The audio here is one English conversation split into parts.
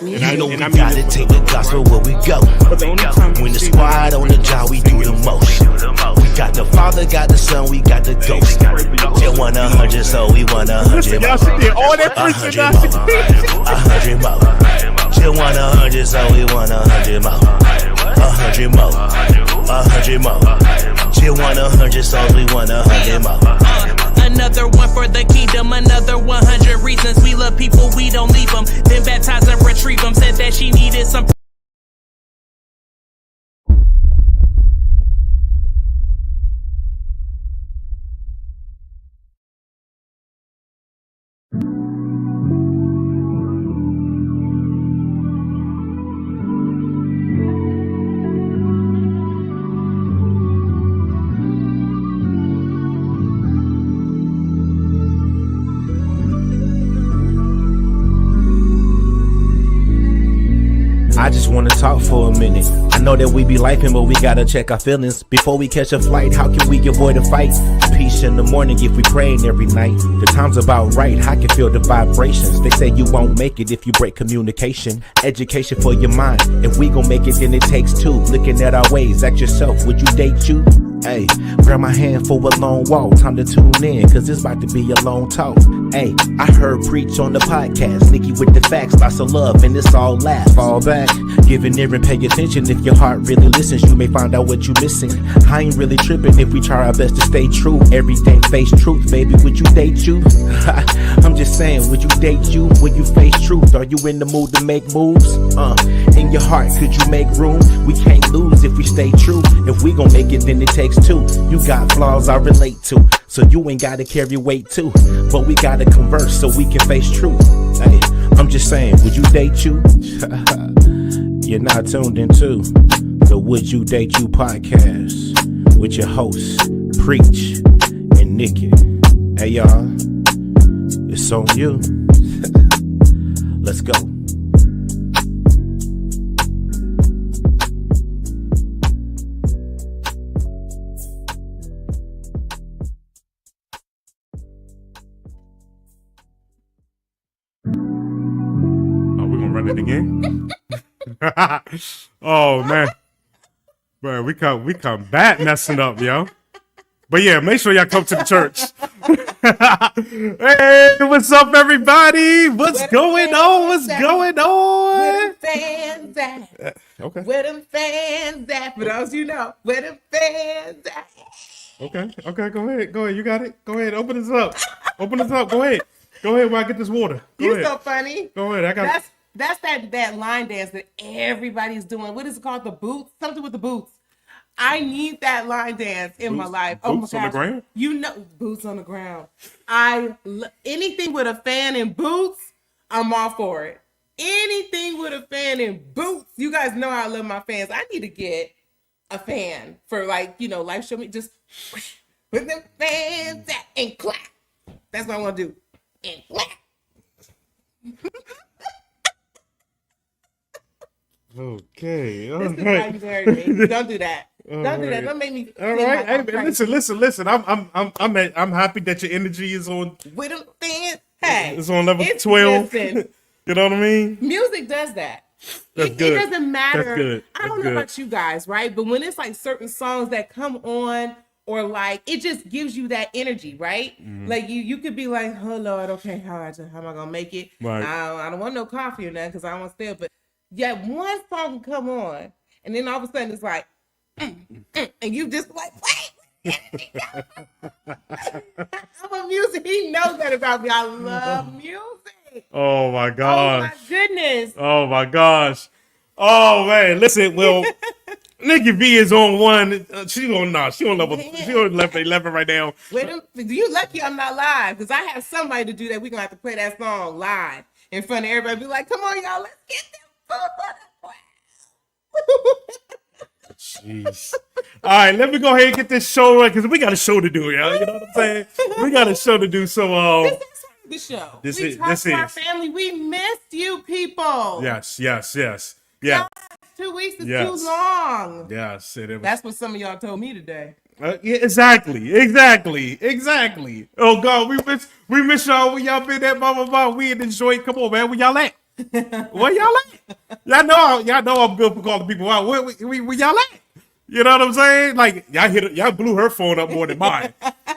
You know we gotta take the gospel where we go. When the squad on the job, we do the most. We got the Father, got the Son, we got the Ghost. They want 100, so we want 100 more. 100 more. They want 100, so we want 100 more. 100 more. 100 more. They want 100, so we want 100 more. Another one for the kingdom, another 100 reasons we love people, we don't leave them. Then baptize and retrieve them. Said that she needed some. I just wanna talk for a minute. I know that we be lifing, but we gotta check our feelings before we catch a flight. How can we avoid a fight? Peace in the morning if we praying every night. The time's about right, I can feel the vibrations. They say you won't make it if you break communication. Education for your mind. If we gon' make it, then it takes two. Looking at our ways, ask yourself, would you date you? Hey, grab my hand for a long walk. Time to tune in, cause it's about to be a long talk. Hey, I heard preach on the podcast. Nikki with the facts, lots of love, and it's all laugh. Fall back, give an ear and pay attention. If your heart really listens, you may find out what you missing. I ain't really tripping if we try our best to stay true. Everything face truth, baby, would you date you? I'm just saying, would you date you? Would you face truth? Are you in the mood to make moves? In your heart, could you make room? We can't lose if we stay true. If we gon' make it, then it takes two. You got flaws I relate to, so you ain't gotta carry weight too. But we gotta converse so we can face truth. Hey, I'm just saying, would you date you? You're not tuned into the Would You Date You podcast with your hosts, Preach and Nikki. Hey y'all, it's on you. Let's go. Run it again. Oh man, bro, we come back messing up, yo. But yeah, make sure y'all come to the church. Hey, what's up, everybody? What's going on? What's going on? Where them fans at? Okay. Where them fans at? For those you know, where them fans at? Okay. Go ahead. You got it. Go ahead. Open this up. Go ahead. While I get this water. Go ahead. So funny. Go ahead. I got. That's that line dance that everybody's doing. What is it called? The boots? Something with the boots. I need that line dance in my life. Oh my gosh. Boots on the ground? You know, boots on the ground. Anything with a fan and boots, I'm all for it. Anything with a fan and boots. You guys know I love my fans. I need to get a fan for live show me. Just put them fans at and clap. That's what I want to do. And clap. Okay. This is why you married me. Don't do that. Don't do that. Don't make me. All right. Hey, listen. I'm happy that your energy is on. With them fans, hey, it's on level 12. Listen, you know what I mean? Music does that. That's good. It doesn't matter. That's good. I don't know about you guys, right? But when it's like certain songs that come on, or like it just gives you that energy, right? Mm-hmm. Like you could be like, oh Lord, okay, how am I gonna make it? Right. I don't want no coffee or nothing because I don't want to stay up. But yeah, one song can come on, and then all of a sudden it's like, and you just like, wait. I'm a music. He knows that about me. I love music. Oh my gosh. Oh my goodness. Oh my gosh. Oh man, listen. Well, Nikki V is on one. She on level. She on level 11 right now. You lucky I'm not live because I have somebody to do that. We're gonna have to play that song live in front of everybody. Be like, come on, y'all, let's get them. Jeez. All right, let me go ahead and get this show right because we got a show to do, y'all. You know what I'm saying? We got a show to do. So this is the show. This we is talk to our family. We missed you people. Yes. Yeah. 2 weeks is too long. Yes. That's what some of y'all told me today. Yeah, exactly. Oh God, we miss y'all when y'all been at blah. We in Detroit. Come on, man. Where y'all at? Where y'all at? Y'all know I'm good for calling people out. Where y'all at? You know what I'm saying? Like y'all blew her phone up more than mine.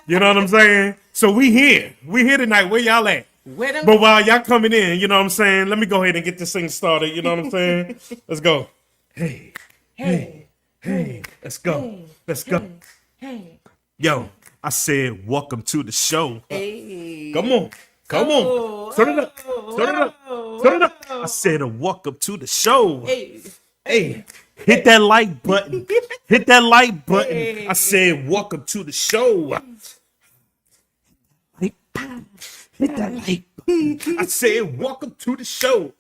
You know what I'm saying? So we here tonight. Where y'all at? But while y'all coming in, you know what I'm saying? Let me go ahead and get this thing started. You know what I'm saying? Let's go. Hey. Let's go. Hey. Yo, I said, welcome to the show. Hey. Come on. Turn it up. I said, welcome to the show. Hey. Hit that like button. I said, welcome to the show. Hit that like button. I said, welcome to the show.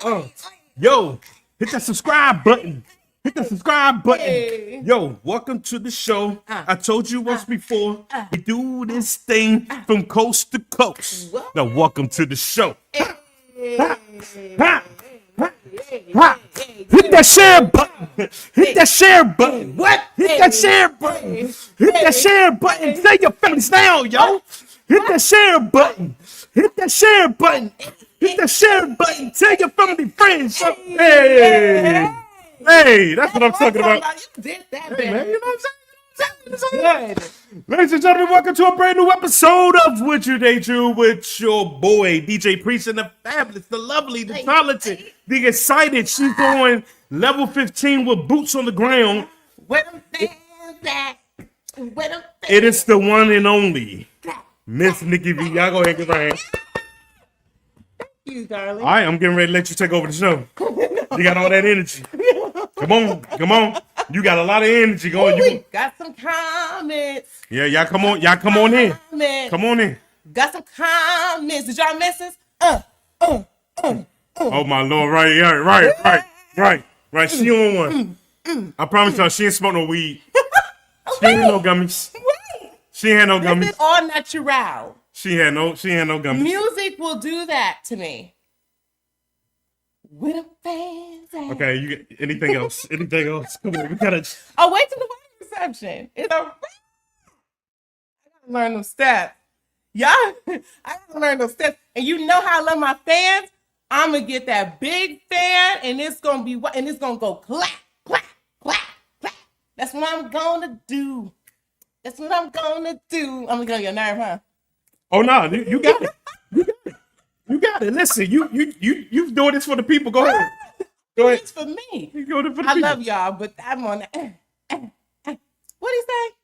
Yo, hit that subscribe button. Yo, welcome to the show. I told you once before, we do this thing from coast to coast. Now, welcome to the show. Hit that share button. Hit that share button. What? Hit that share button. Tell your families now, yo. Hit that share button. Tell your family friends. Hey, that's what I'm talking about. You did that, Hey, man, baby. you know what I'm saying? Ladies and gentlemen, welcome to a brand new episode of What You Day Do with your boy, DJ Priest, and the fabulous, the lovely, the talented, the excited. She's going level 15 with boots on the ground. Where them fans at? It is the one and only Miss Nikki V. Y'all go ahead and give her a hand. You, darling. All right, I'm getting ready to let you take over the show. You got all that energy. Come on. You got a lot of energy going. We got some comments. Yeah, y'all come on in. Come on in. Got some comments. Did y'all miss us? Oh my Lord, right. She on one. I promise y'all, she ain't smoke no weed. She ain't no gummies. She ain't had no This gummies. is all natural. She had no gummies. Music will do that to me. Where the fans at? Okay, you get anything else? Come on, we gotta. Oh, wait till the wedding reception. It's a. I gotta learn them steps. Y'all, I gotta learn those steps. And you know how I love my fans? I'm gonna get that big fan, and it's gonna be what? And it's gonna go clap, clap, clap, clap. That's what I'm gonna do. I'm gonna get on your nerve, huh? Oh no, you got it. You got it. Listen, you doing this for the people. Go ahead. It's for me. You doing it for the I people. love y'all, but I'm on that. What'd he say?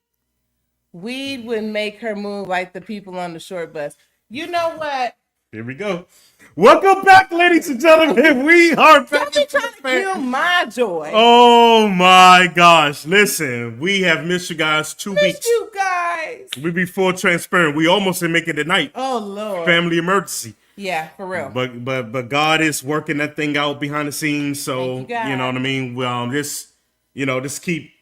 Weed would make her move like the people on the short bus. You know what? Here we go. Welcome back, ladies and gentlemen. We are back. Don't be trying to kill my joy. Oh my gosh. Listen, we have missed you guys 2 weeks. You guys. We be full transparent. We almost didn't make it tonight. Oh Lord. Family emergency. Yeah, for real. But God is working that thing out behind the scenes. So Thank you, God. you know what I mean? Well, just keep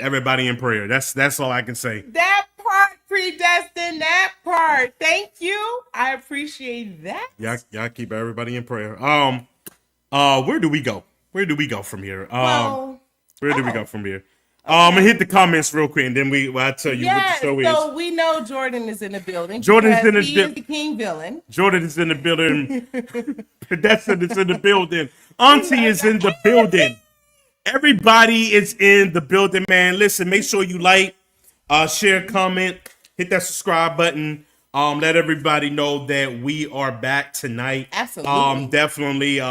everybody in prayer. That's all I can say. That part, predestined, that part. Thank you. I appreciate that. Y'all keep everybody in prayer. Where do we go? Where do we go from here? Where do we go from here? I'm gonna hit the comments real quick, and then I'll tell you what the show is. So we know Jordan is in the building. Jordan's in the he is the king villain. Jordan is in the building. Predestined is in the building. Auntie is in the building. Everybody is in the building, man. Listen, make sure you like, share, comment, hit that subscribe button. Let everybody know that we are back tonight. Absolutely. Definitely.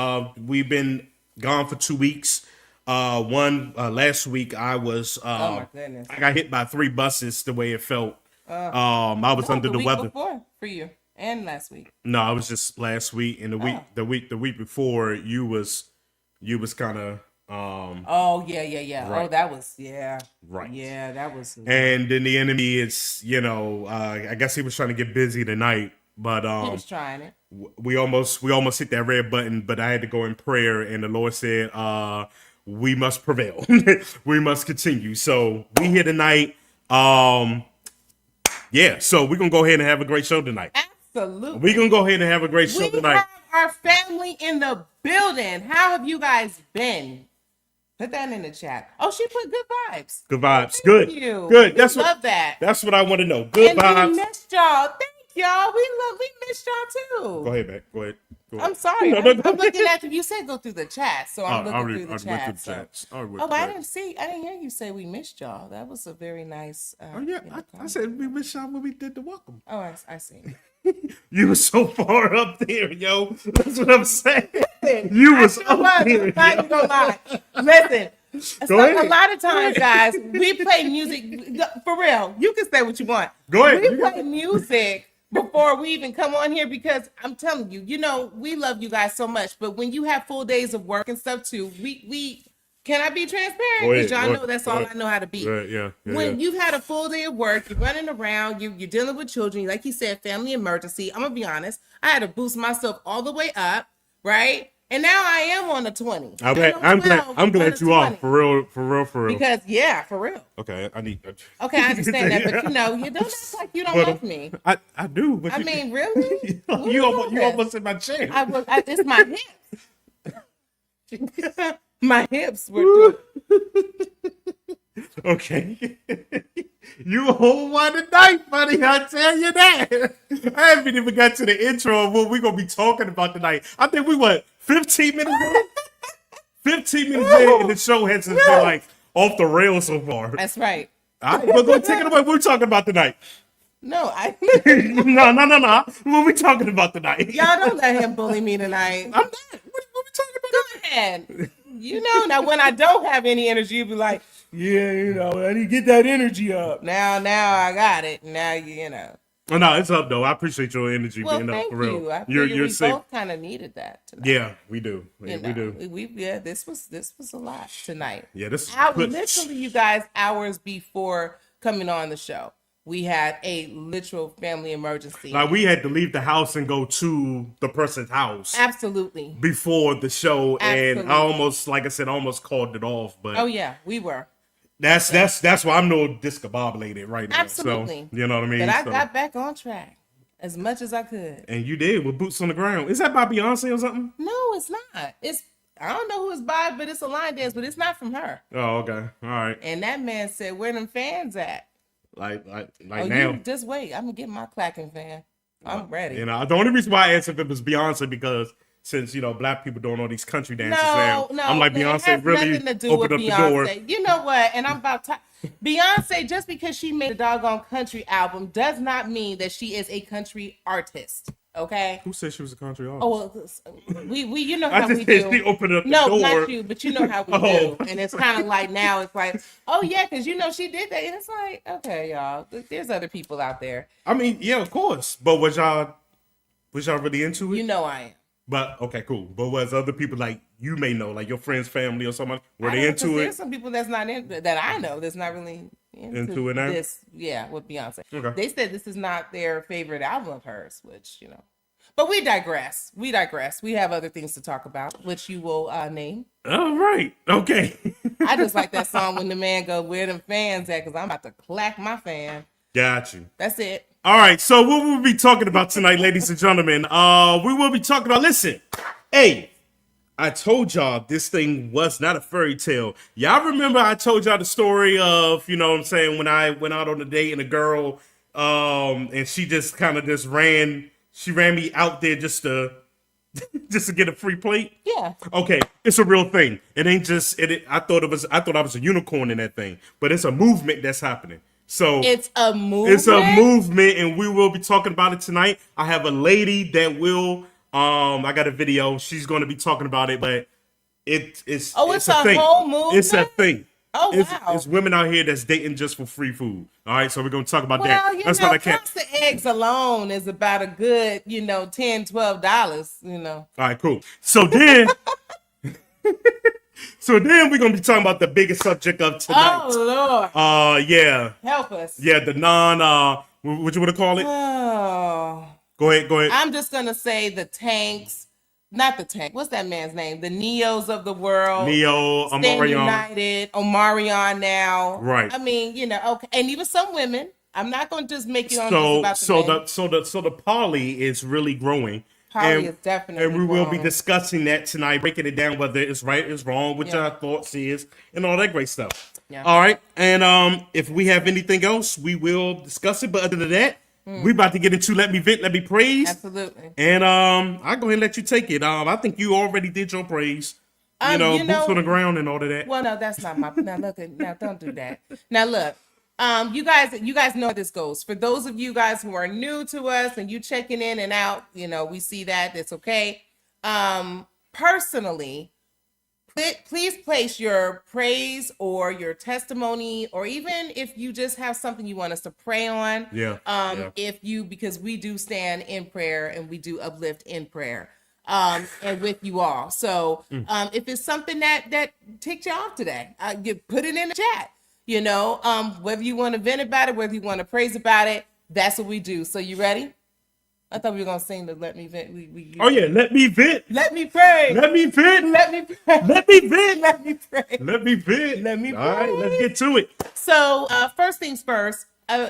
We've been gone for 2 weeks. Last week I was Oh my goodness. I got hit by 3 buses the way it felt. I was under the week weather. Before for you and last week. No, it was just last week, and the week before you was kind of Oh yeah. Right. Oh, that was Right. Yeah, that was. and then the enemy is I guess he was trying to get busy tonight, but He was trying it. we almost hit that red button, but I had to go in prayer, and the Lord said we must prevail. We must continue. So we here tonight. Yeah, so we're gonna go ahead and have a great show tonight. Absolutely. We're gonna go ahead and have a great show We tonight. have our family in the building. How have you guys been? Put that in the chat. Oh, she put good vibes. Good vibes. Thank Good. you. Good. We That's love what. that. That's what I want to know. Good And vibes. we missed y'all. Thank y'all. We missed y'all too. Go ahead, back. Go ahead. I'm sorry. No, I'm looking at you said go through the chat, so I'm looking through the chat. Oh, I didn't hear you say we missed y'all. That was a very nice. Oh yeah, I said we missed y'all when we did the welcome. Oh, I see. You were so far up there, yo. That's what I'm saying. You was up there. I'm not even gonna lie. Listen. Go ahead. A lot of times, guys, we play music for real. You can say what you want. Go ahead. We play music before we even come on here because I'm telling you, we love you guys so much. But when you have full days of work and stuff too, we can I be transparent? Because y'all know that's all I know how to be. Yeah. When you've had a full day of work, you're running around, you're dealing with children, like you said, family emergency. I'm gonna be honest, I had to boost myself all the way up, right? And now I am on the 20. I'm glad you are for real. Because for real. Okay, I understand that, but you don't act like you don't like me. I do. But really? you almost in my chair. It's my hips. My hips were doing. Okay. You a whole one tonight, buddy. I tell you that. I haven't even got to the intro of what we're gonna be talking about tonight. I think we 15 minutes in? 15 minutes in, and the show has been like off the rails so far. That's right. All right, we're gonna take it away. What are we talking about tonight? No. No. What are we talking about tonight? Y'all don't let him bully me tonight. I'm not. What are we talking about? Go ahead. Now when I don't have any energy, you'll be like, yeah, I need to get that energy up. Now I got it. Now Oh, no, it's up though. I appreciate your energy being up for real. I we both kind of needed that tonight. Yeah, we do. We do. This was a lot tonight. Yeah, this literally, you guys, hours before coming on the show, we had a literal family emergency. Like we had to leave the house and go to the person's house. Absolutely. Before the show, Absolutely. And I almost, like I said, almost called it off. But oh yeah, we were. That's why I'm no discombobulated right now. Absolutely. So, you know what I mean? But I got back on track as much as I could. And you did with Boots on the Ground. Is that by Beyonce or something? No, it's not. I don't know who it's by, but it's a line dance, but it's not from her. Oh, okay. All right. And that man said, "Where them fans at?" Like now. You just wait. I'm gonna get my clacking fan. I'm ready. The only reason why I asked if it was Beyonce because since black people doing all these country dances, no, I'm like Beyonce really opened up the door. You know what? And I'm about to. Beyonce, just because she made a doggone country album, does not mean that she is a country artist. Okay. Who said she was a country artist? Oh, well, we you know how we do. She opened up the door. No, not you, but you know how we do. And it's kind of like now it's like, oh yeah, because she did that, and it's like, okay, y'all, there's other people out there. I mean, yeah, of course, but was y'all really into it? I am. But okay, cool. But was other people like you may know, like your friends, family, or someone, were they into it? There's some people that's not in that I know that's not really into it now. This, with Beyonce. Okay. They said this is not their favorite album of hers, which But we digress. We have other things to talk about, which you will name. All right. Okay. I just like that song when the man go, "Where them fans at?" Because I'm about to clack my fan. Got you. That's it. All right, so what we'll be talking about tonight, ladies and gentlemen, we will be talking about, listen, hey, I told y'all this thing was not a fairy tale. Y'all remember I told y'all the story of, when I went out on a date and a girl, and she just kind of ran me out there just to get a free plate? Yeah. Okay, it's a real thing. It ain't just, I thought I was a unicorn in that thing, but it's a movement that's happening. So it's a movement. It's a movement, and we will be talking about it tonight. I have a lady that will. I got a video. She's going to be talking about it, but it's a thing. Whole movement. It's a thing. Oh wow! It's women out here that's dating just for free food. All right, so we're going to talk about that. That's what I can't. The eggs alone is about a good, $10, $12. All right, cool. So then. So then we're gonna be talking about the biggest subject of tonight. Oh Lord. Yeah. Help us. Yeah, the what you wanna call it? Oh. Go ahead. I'm just gonna say the tanks, not the tank. What's that man's name? The Neos of the world. Neo, Omarion. United, Omarion now. Right. I mean, okay, and even some women. I'm not gonna just make it on about the so the poly is really growing. Poly is definitely and we will be wrong. discussing that tonight, breaking it down, whether it's right, it's wrong, what Yeah. your thoughts is, and all that great stuff. Yeah. All right, and if we have anything else, we will discuss it. But other than that, we about to get into let me vent, let me praise. Absolutely. And I'll go ahead and let you take it. I think you already did your praise. Boots on the ground and all of that. Well, no, that's not my. Now look, now don't do that. Now look, you guys know how this goes. For those of you guys who are new to us and you checking in and out, we see that. It's okay. Personally, please place your praise or your testimony, or even if you just have something you want us to pray on. Yeah. Because we do stand in prayer and we do uplift in prayer. And with you all. So if it's something that ticked you off today, you put it in the chat. Whether you want to vent about it, whether you want to praise about it, that's what we do. So you ready? I thought we were gonna sing the "Let Me Vent." Oh yeah, let me vent. Let me pray. Let me vent. Let me pray. Let me vent. Let me pray. Let me vent. Let me All right, pray. let's get to it. So first things first.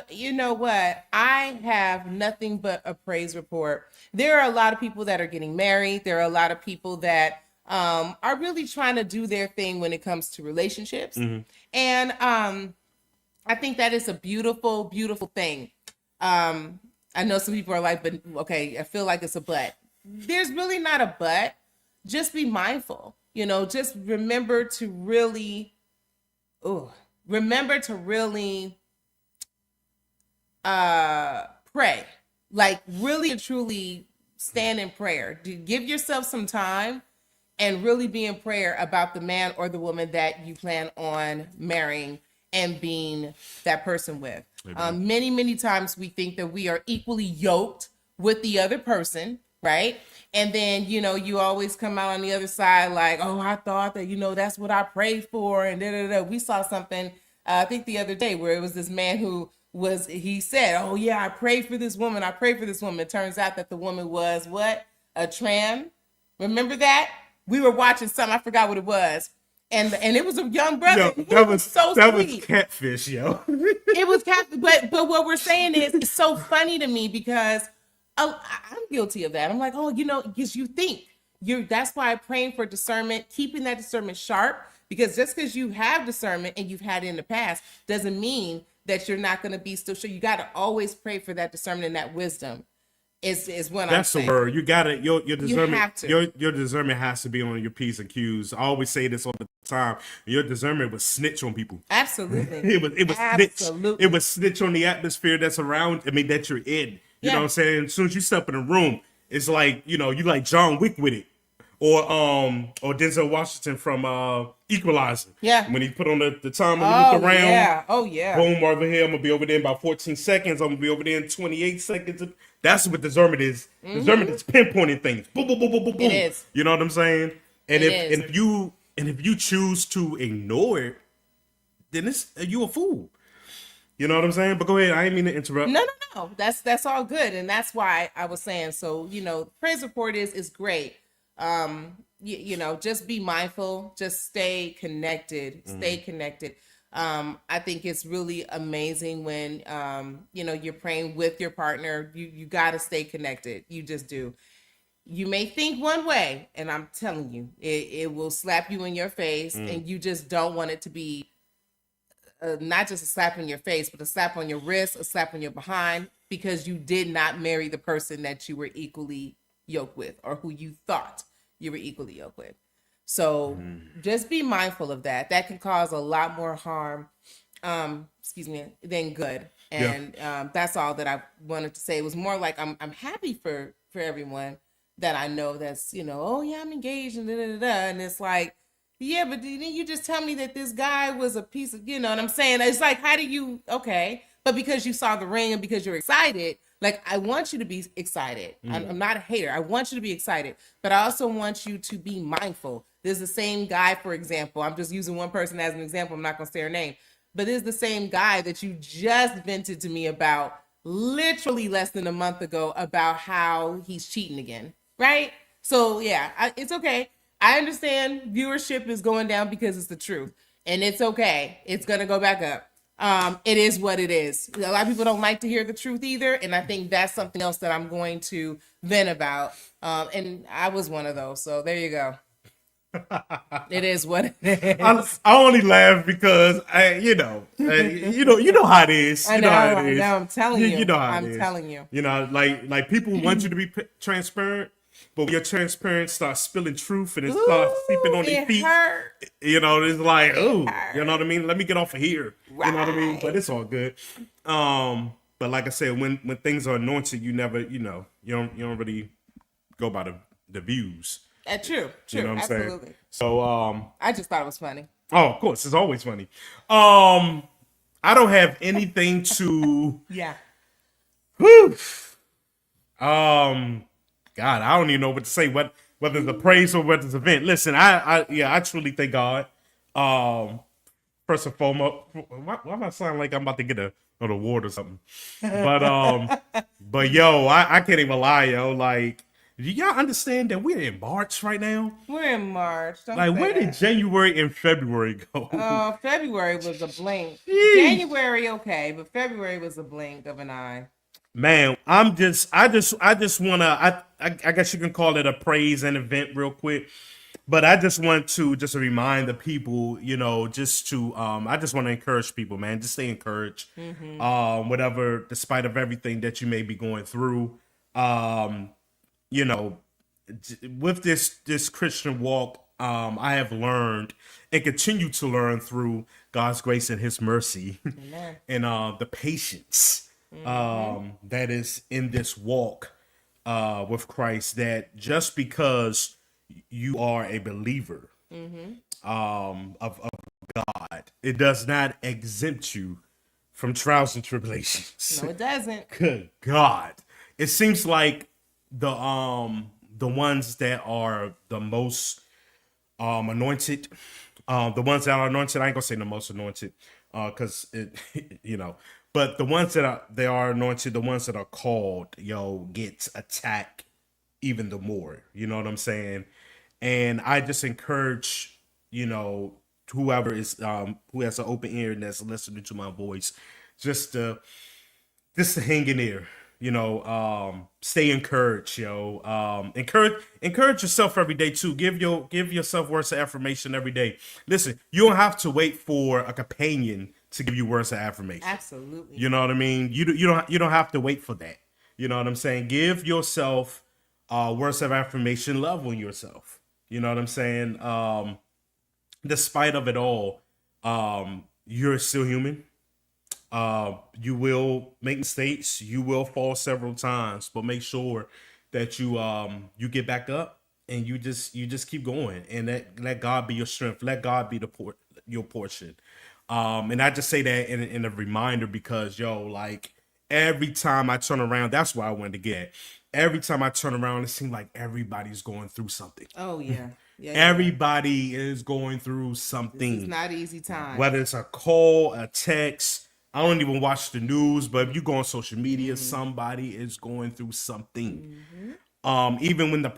You know what? I have nothing but a praise report. There are a lot of people that are getting married. There are a lot of people that are really trying to do their thing when it comes to relationships. And I think that is a beautiful, beautiful thing. I know some people are like, but okay, I feel like it's a but. There's really not a but. Just be mindful. Just remember to really pray, like really and truly stand in prayer. Give yourself some time and really be in prayer about the man or the woman that you plan on marrying and being that person with. Many, many times we think that we are equally yoked with the other person, right? And then, you always come out on the other side like, oh, I thought that, that's what I prayed for. And we saw something, I think the other day, where it was this man he said, oh yeah, I prayed for this woman. I prayed for this woman. It turns out that the woman was what? A trans. Remember that? We were watching something. I forgot what it was. And it was a young brother. Yo, that was so that sweet. was catfish, yo. It was catfish. But what we're saying is, it's so funny to me because I'm guilty of that. I'm like, because you think that's why I'm praying for discernment, keeping that discernment sharp, because just because you have discernment and you've had it in the past doesn't mean that you're not going to be still sure. You got to always pray for that discernment and that wisdom. Is what I'm saying. That's the word. You got it. Your discernment. You have to. Your discernment has to be on your P's and Q's. I always say this all the time. Your discernment was snitch on people. Absolutely. It was Absolutely. snitch. It was snitch on the atmosphere that's around. That you're in. You know what I'm saying? As soon as you step in the room, it's like you like John Wick with it, or Denzel Washington from Equalizer. Yeah. When he put on the timer, look around. Yeah. Oh yeah. Boom, over here. I'm gonna be over there in about 14 seconds. I'm gonna be over there in 28 seconds. That's what discernment is. Discernment is pinpointing things. Boom, boom, boom, boom, boom, boom. It is. You know what I'm saying? And It is. if you choose to ignore it, then you a fool. You know what I'm saying? But go ahead. I didn't mean to interrupt. No. That's all good, and that's why I was saying. So praise report is great. Just be mindful. Just stay connected. Stay connected. I think it's really amazing when you're praying with your partner. You got to stay connected. You just do. You may think one way, and I'm telling you, it will slap you in your face, and you just don't want it to be not just a slap in your face, but a slap on your wrist, a slap on your behind, because you did not marry the person that you were equally yoked with, or who you thought you were equally yoked with. So just be mindful of that. That can cause a lot more harm, than good. And that's all that I wanted to say. It was more like I'm happy for everyone that I know that's, oh yeah, I'm engaged and and it's like, yeah, but didn't you just tell me that this guy was a piece of, what I'm saying? It's like, how do you, okay, but because you saw the ring and because you're excited, like, I want you to be excited. I'm not a hater. I want you to be excited, but I also want you to be mindful. There's the same guy, for example, I'm just using one person as an example. I'm not going to say her name, but there's the same guy that you just vented to me about literally less than a month ago about how he's cheating again. Right? So yeah, it's okay. I understand viewership is going down because it's the truth, and it's okay. It's going to go back up. It is what it is. A lot of people don't like to hear the truth either, and I think that's something else that I'm going to vent about. And I was one of those, so there you go. It is what it is. I only laugh because you know how it is. I You know how know. it is. I'm telling you. You know how it I'm is. telling you. You know, like people want you to be transparent, but when your transparent starts spilling truth and it starts sleeping on their It feet, hurt. you know, it's like, oh, hurt. you know what I mean? Let me get off of here. You know what I mean? But it's all good. But like I said, when things are anointed, you never, you don't really go by the views. True. You know what I'm Absolutely. saying? So I just thought it was funny. oh, of course, it's always funny. I don't have anything to Yeah. whew. God, I don't even know what to say. Whether it's a praise or whether it's an event. Listen, I truly thank God. First and foremost, why am I sounding like I'm about to get an award or something? But yo, I can't even lie, yo. Like, do y'all understand that we're in March right now? We're in March. Don't Like, say where did that. January and February go? February was a blink. Jeez. January, okay, but February was a blink of an eye. Man, I just wanna, I guess you can call it a praise and event real quick, but I just want to remind the people, I just want to encourage people, man, just stay encouraged, whatever, despite of everything that you may be going through, with this Christian walk, I have learned and continue to learn through God's grace and His mercy, and the patience that is in this walk with Christ. That just because you are a believer of God, it does not exempt you from trials and tribulations. No, it doesn't. Good God, it seems like the ones that are the most anointed, the ones that are anointed, I ain't gonna say the most anointed, because it, but the ones that are anointed, the ones that are called, gets attacked even the more. You know what I'm saying? And I just encourage, whoever is who has an open ear and that's listening to my voice, just to hang in there. Stay encouraged, encourage yourself every day too. Give yourself words of affirmation every day. Listen, you don't have to wait for a companion to give you words of affirmation. Absolutely. You know what I mean? You don't have to wait for that. You know what I'm saying? Give yourself words of affirmation. Love on yourself. You know what I'm saying? Despite of it all, you're still human. You will make mistakes. You will fall several times, but make sure that you get back up and you just keep going, and let God be your strength. Let God be your portion. And I just say that in a reminder because like every time I turn around, that's why I wanted to get at. Every time I turn around, it seems like everybody's going through something. Oh yeah. Yeah. Everybody is going through something. It's not easy time. Whether it's a call, a text. I don't even watch the news, but if you go on social media, somebody is going through something. Even when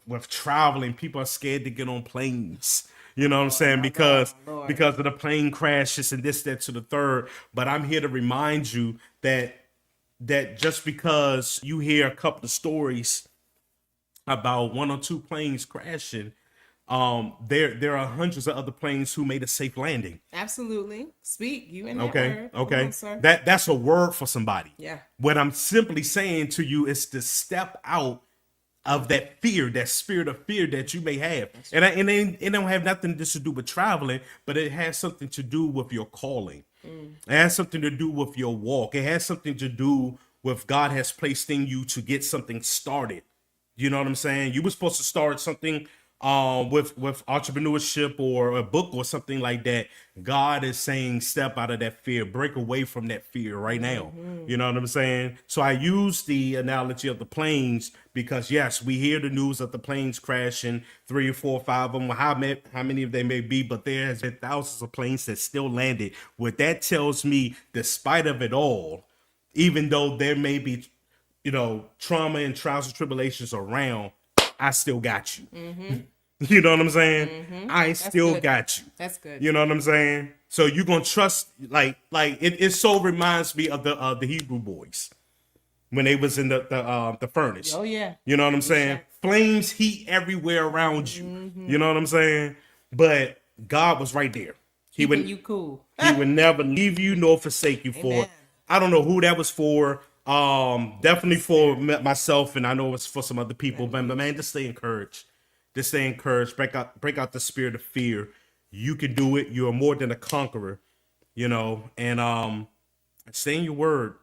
with traveling, people are scared to get on planes. You know what I'm saying? Because of the plane crashes and this, that, to the third. But I'm here to remind you that just because you hear a couple of stories about one or two planes crashing, there are hundreds of other planes who made a safe landing. Absolutely. Speak. You in that Okay. word. Okay. Come on, sir. That's a word for somebody. Yeah. What I'm simply saying to you is to step out of that fear, that spirit of fear that you may have. And it don't have nothing just to do with traveling, but it has something to do with your calling. It has something to do with your walk. It has something to do with God has placed in you to get something started. You know what I'm saying? You were supposed to start something with entrepreneurship or a book or something like that. God is saying step out of that fear, break away from that fear right now. You know what I'm saying? So I use the analogy of the planes because yes, we hear the news of the planes crashing, 3 or 4 or 5 of them, how many of them may be, but there has been thousands of planes that still landed. What that tells me, despite of it all, even though there may be trauma and trials and tribulations around, I still got you. You know what I'm saying? I still good. got you. That's good. You know what I'm saying? So you gonna trust it so reminds me of the Hebrew boys when they was in the furnace. Oh, yeah. You know what I'm saying? sure. Flames, heat everywhere around you. You know what I'm saying? But God was right there. He Keeping would you cool. He would never leave you nor forsake you for. Amen. I don't know who that was for. Definitely for myself, and I know it's for some other people. But man, just stay encouraged. Just stay encouraged. Break out the spirit of fear. You can do it. You are more than a conqueror. You know, and stay in your word.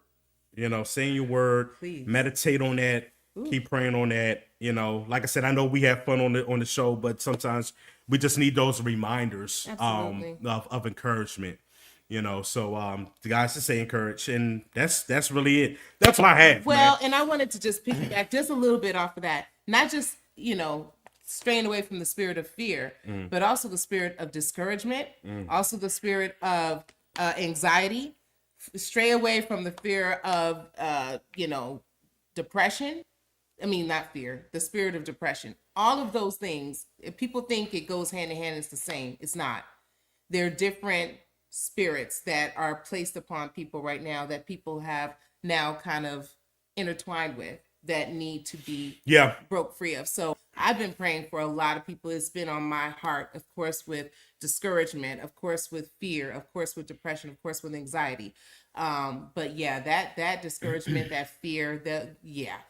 You know, say in your word. Please. Meditate on that. Keep praying on that. You know, like I said, I know we have fun on the show, but sometimes we just need those reminders of encouragement. You know, so the guys just stay encouraged, and that's really it. That's what I have. Well, man. and I wanted to just piggyback just a little bit off of that. Not just, straying away from the spirit of fear, but also the spirit of discouragement, also the spirit of anxiety. Stray away from the fear of, depression. I mean, not fear, the spirit of depression. All of those things, if people think it goes hand in hand, it's the same. It's not. They're different spirits that are placed upon people right now that people have now kind of intertwined with that need to be broke free of. So I've been praying for a lot of people. It's been on my heart, of course, with discouragement, of course, with fear, of course, with depression, of course, with anxiety. But yeah, that discouragement, that fear,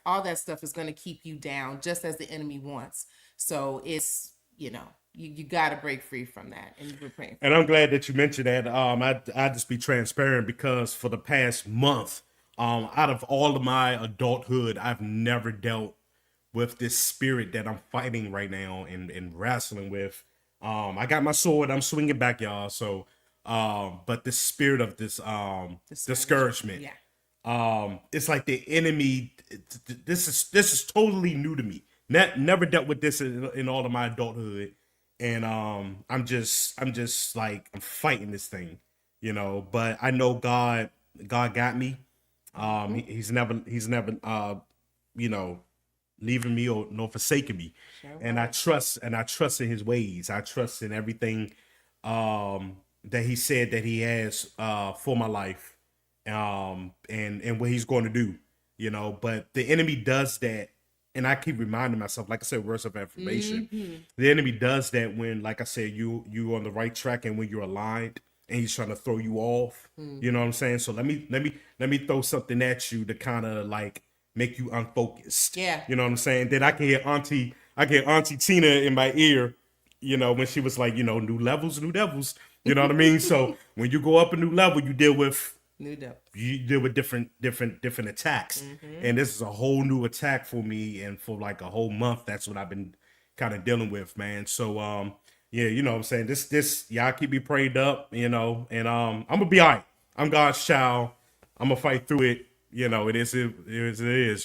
all that stuff is going to keep you down just as the enemy wants. So it's, you got to break free from that. And we're praying. And I'm glad that you mentioned that. I just be transparent because for the past month, out of all of my adulthood, I've never dealt with this spirit that I'm fighting right now and wrestling with. I got my sword. I'm swinging back, y'all. So, but the spirit of this discouragement. It's like the enemy. This is totally new to me. Never dealt with this in all of my adulthood, and I'm just like I'm fighting this thing, But I know God got me. He's never leaving me or nor forsaking me. Sure. And I trust in his ways. I trust in everything that he said that he has for my life, and what he's going to do, But the enemy does that, and I keep reminding myself, like I said, words of affirmation. The enemy does that when, like I said, you on the right track and when you're aligned, and he's trying to throw you off. You know what I'm saying? So let me throw something at you to kind of like make you unfocused. Yeah. You know what I'm saying? Then I can hear Auntie Tina in my ear, when she was like, new levels, new devils. You know what I mean? So when you go up a new level, you deal with new devils. You deal with different attacks. And this is a whole new attack for me, and for like a whole month, that's what I've been kind of dealing with, man. So yeah, you know what I'm saying? This y'all keep me prayed up, and I'm gonna be all right. I'm God's child. I'm gonna fight through it. It is,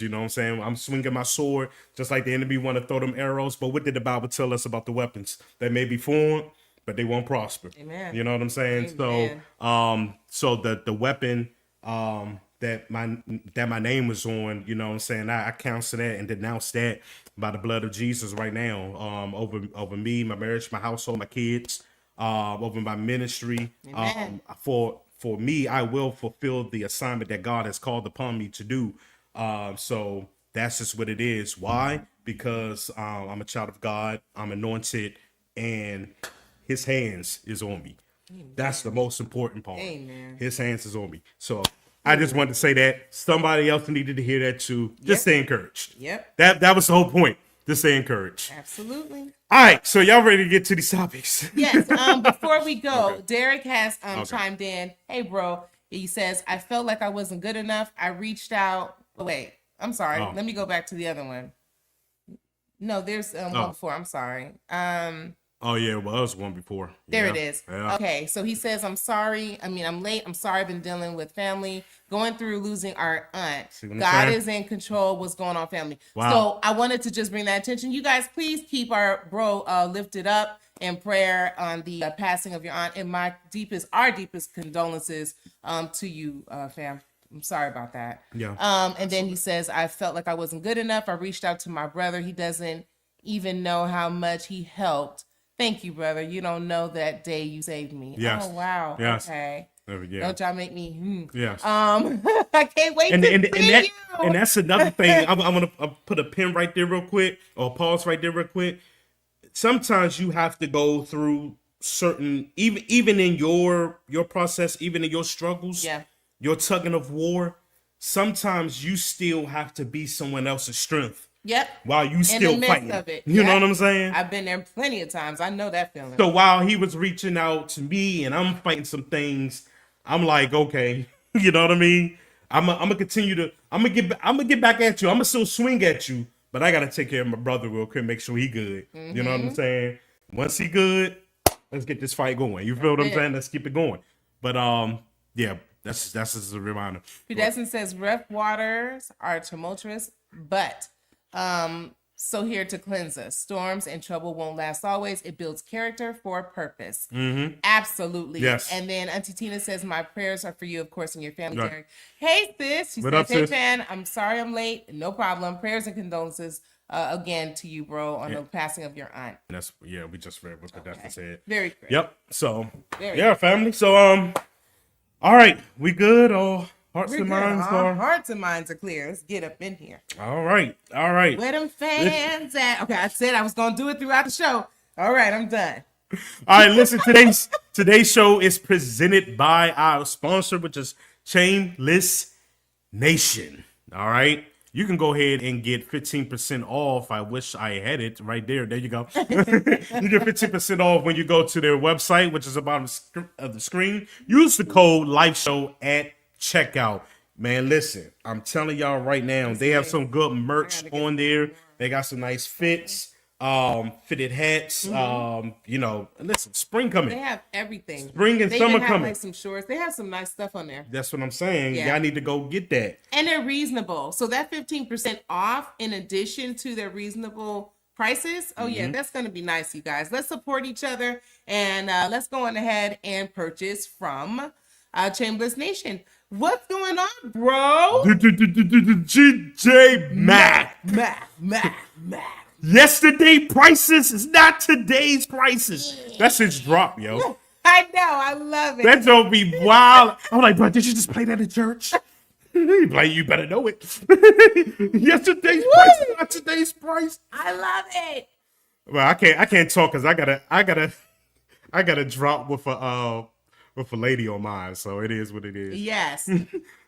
you know what I'm saying? I'm swinging my sword, just like the enemy want to throw them arrows. But what did the Bible tell us about the weapons? They may be formed, but they won't prosper. Amen. You know what I'm saying? Amen. So the weapon that my name was on, you know what I'm saying? I counsel that and denounce that by the blood of Jesus right now, over me, my marriage, my household, my kids, over my ministry. For me, I will fulfill the assignment that God has called upon me to do. So that's just what it is. Why? Because I'm a child of God. I'm anointed, and his hands is on me. Amen. That's the most important part. Amen. His hands is on me. So I just wanted to say that. Somebody else needed to hear that too. Just stay encouraged. Yep. That was the whole point. Just stay encouraged. Absolutely. All right, so y'all ready to get to these topics? Yes. Before we go, okay. Derek has chimed in. Hey, bro. He says, I felt like I wasn't good enough. I reached out. Oh, wait, I'm sorry. Let me go back to the other one. No, there's one before. I'm sorry. Oh, yeah, well, that was one before. There it is. Yeah. Okay, so he says, I'm sorry. I'm late. I'm sorry. I've been dealing with family, going through losing our aunt. God is in control. What's going on, family? Wow. So I wanted to just bring that attention. You guys, please keep our bro lifted up in prayer on the passing of your aunt. And our deepest condolences to you, fam. I'm sorry about that. Yeah. And then he says, I felt like I wasn't good enough. I reached out to my brother. He doesn't even know how much he helped. Thank you, brother. You don't know that day you saved me. Yes. Oh, wow. Yes. Okay. Yeah. Don't y'all make me. Yes. I can't wait to see you. And that's another thing. I'm gonna put a pin right there real quick, or pause right there real quick. Sometimes you have to go through certain, even in your process, even in your struggles, your tugging of war. Sometimes you still have to be someone else's strength. Yep. While you still fighting. Of it. You know what I'm saying? I've been there plenty of times. I know that feeling. So while he was reaching out to me and I'm fighting some things, I'm like, okay, you know what I mean? I'm gonna continue to. I'm gonna get back at you. I'm gonna still swing at you, but I gotta take care of my brother real quick, make sure he good. You know what I'm saying? Once he good, let's get this fight going. You feel what I'm saying? Let's keep it going. But yeah, that's just a reminder. Predestin says rough waters are tumultuous, but so here to cleanse us. Storms and trouble won't last always. It builds character for a purpose. Absolutely. Yes. And then Auntie Tina says, my prayers are for you, of course, and your family. Right. Derek. Hey, sis. She What says, up, hey, sis? Fan, I'm sorry I'm late. No problem. Prayers and condolences again to you, bro, on the passing of your aunt. That's we just read what Predestin said. Very great. Yep. So Very family. So all right, we good? Or hearts We're and good. minds Our are hearts and minds are clear. Let's get up in here. all right. Where them fans at? Okay, I said I was going to do it throughout the show. All right, I'm done. All right, listen, today's show is presented by our sponsor, which is Chamblissnation. All right. You can go ahead and get 15% off. I wish I had it right there. There you go. You get 15% off when you go to their website, which is at the bottom of the screen. Use the code LIFESHOW at checkout. Man, listen, I'm telling y'all right now, they have some good merch on there. They got some nice fits, fitted hats. You know, listen, spring coming. They have everything. Spring and they summer even have, coming. like some shorts. They have some nice stuff on there. That's what I'm saying. Yeah. Y'all need to go get that. And they're reasonable. So that 15% off in addition to their reasonable prices. Oh, yeah, that's going to be nice, you guys. Let's support each other. And let's go on ahead and purchase from Chambliss Nation. What's going on, bro? GJ Mac. Mac. Yesterday prices is not today's prices. That shit's drop, yo. I know. I love it. That don't be wild. I'm like, bro, did you just play that at church? Like, you better know it. Yesterday's price is not today's price. I love it. Well, I can't talk because I gotta drop with a lady on mine, so it is what it is. Yes.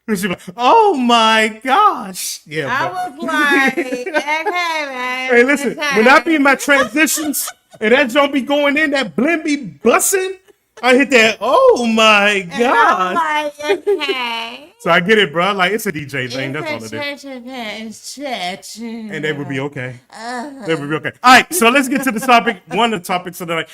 She's like, oh my gosh. Yeah. I was like, okay, man. Hey, listen, when I be in my transitions and that don't be going in, that blend be busting, I hit that, oh my God. I'm like, okay. So I get it, bro. Like, it's a DJ thing. That's all it is. Church. And they will be okay. They will be okay. All right, so let's get to the topic. One of the topics of the night.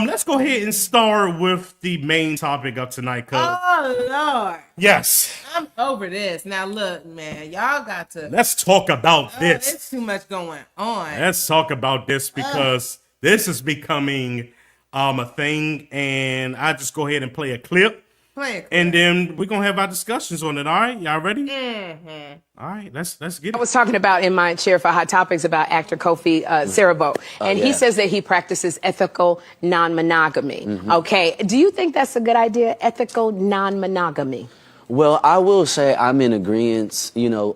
Let's go ahead and start with the main topic of tonight. Oh, Lord. Yes. I'm over this. Now, look, man. Y'all got to. Let's talk about this. It's too much going on. Let's talk about this because this is becoming a thing. And I just go ahead and play a clip. And then we're going to have our discussions on it, all right? Y'all ready? Mm-hmm. All right, let's get it. I was talking about in my chair for Hot Topics about actor Kofi Siriboe, and he says that he practices ethical non-monogamy. Okay, do you think that's a good idea, ethical non-monogamy? Well, I will say I'm in agreement. You know,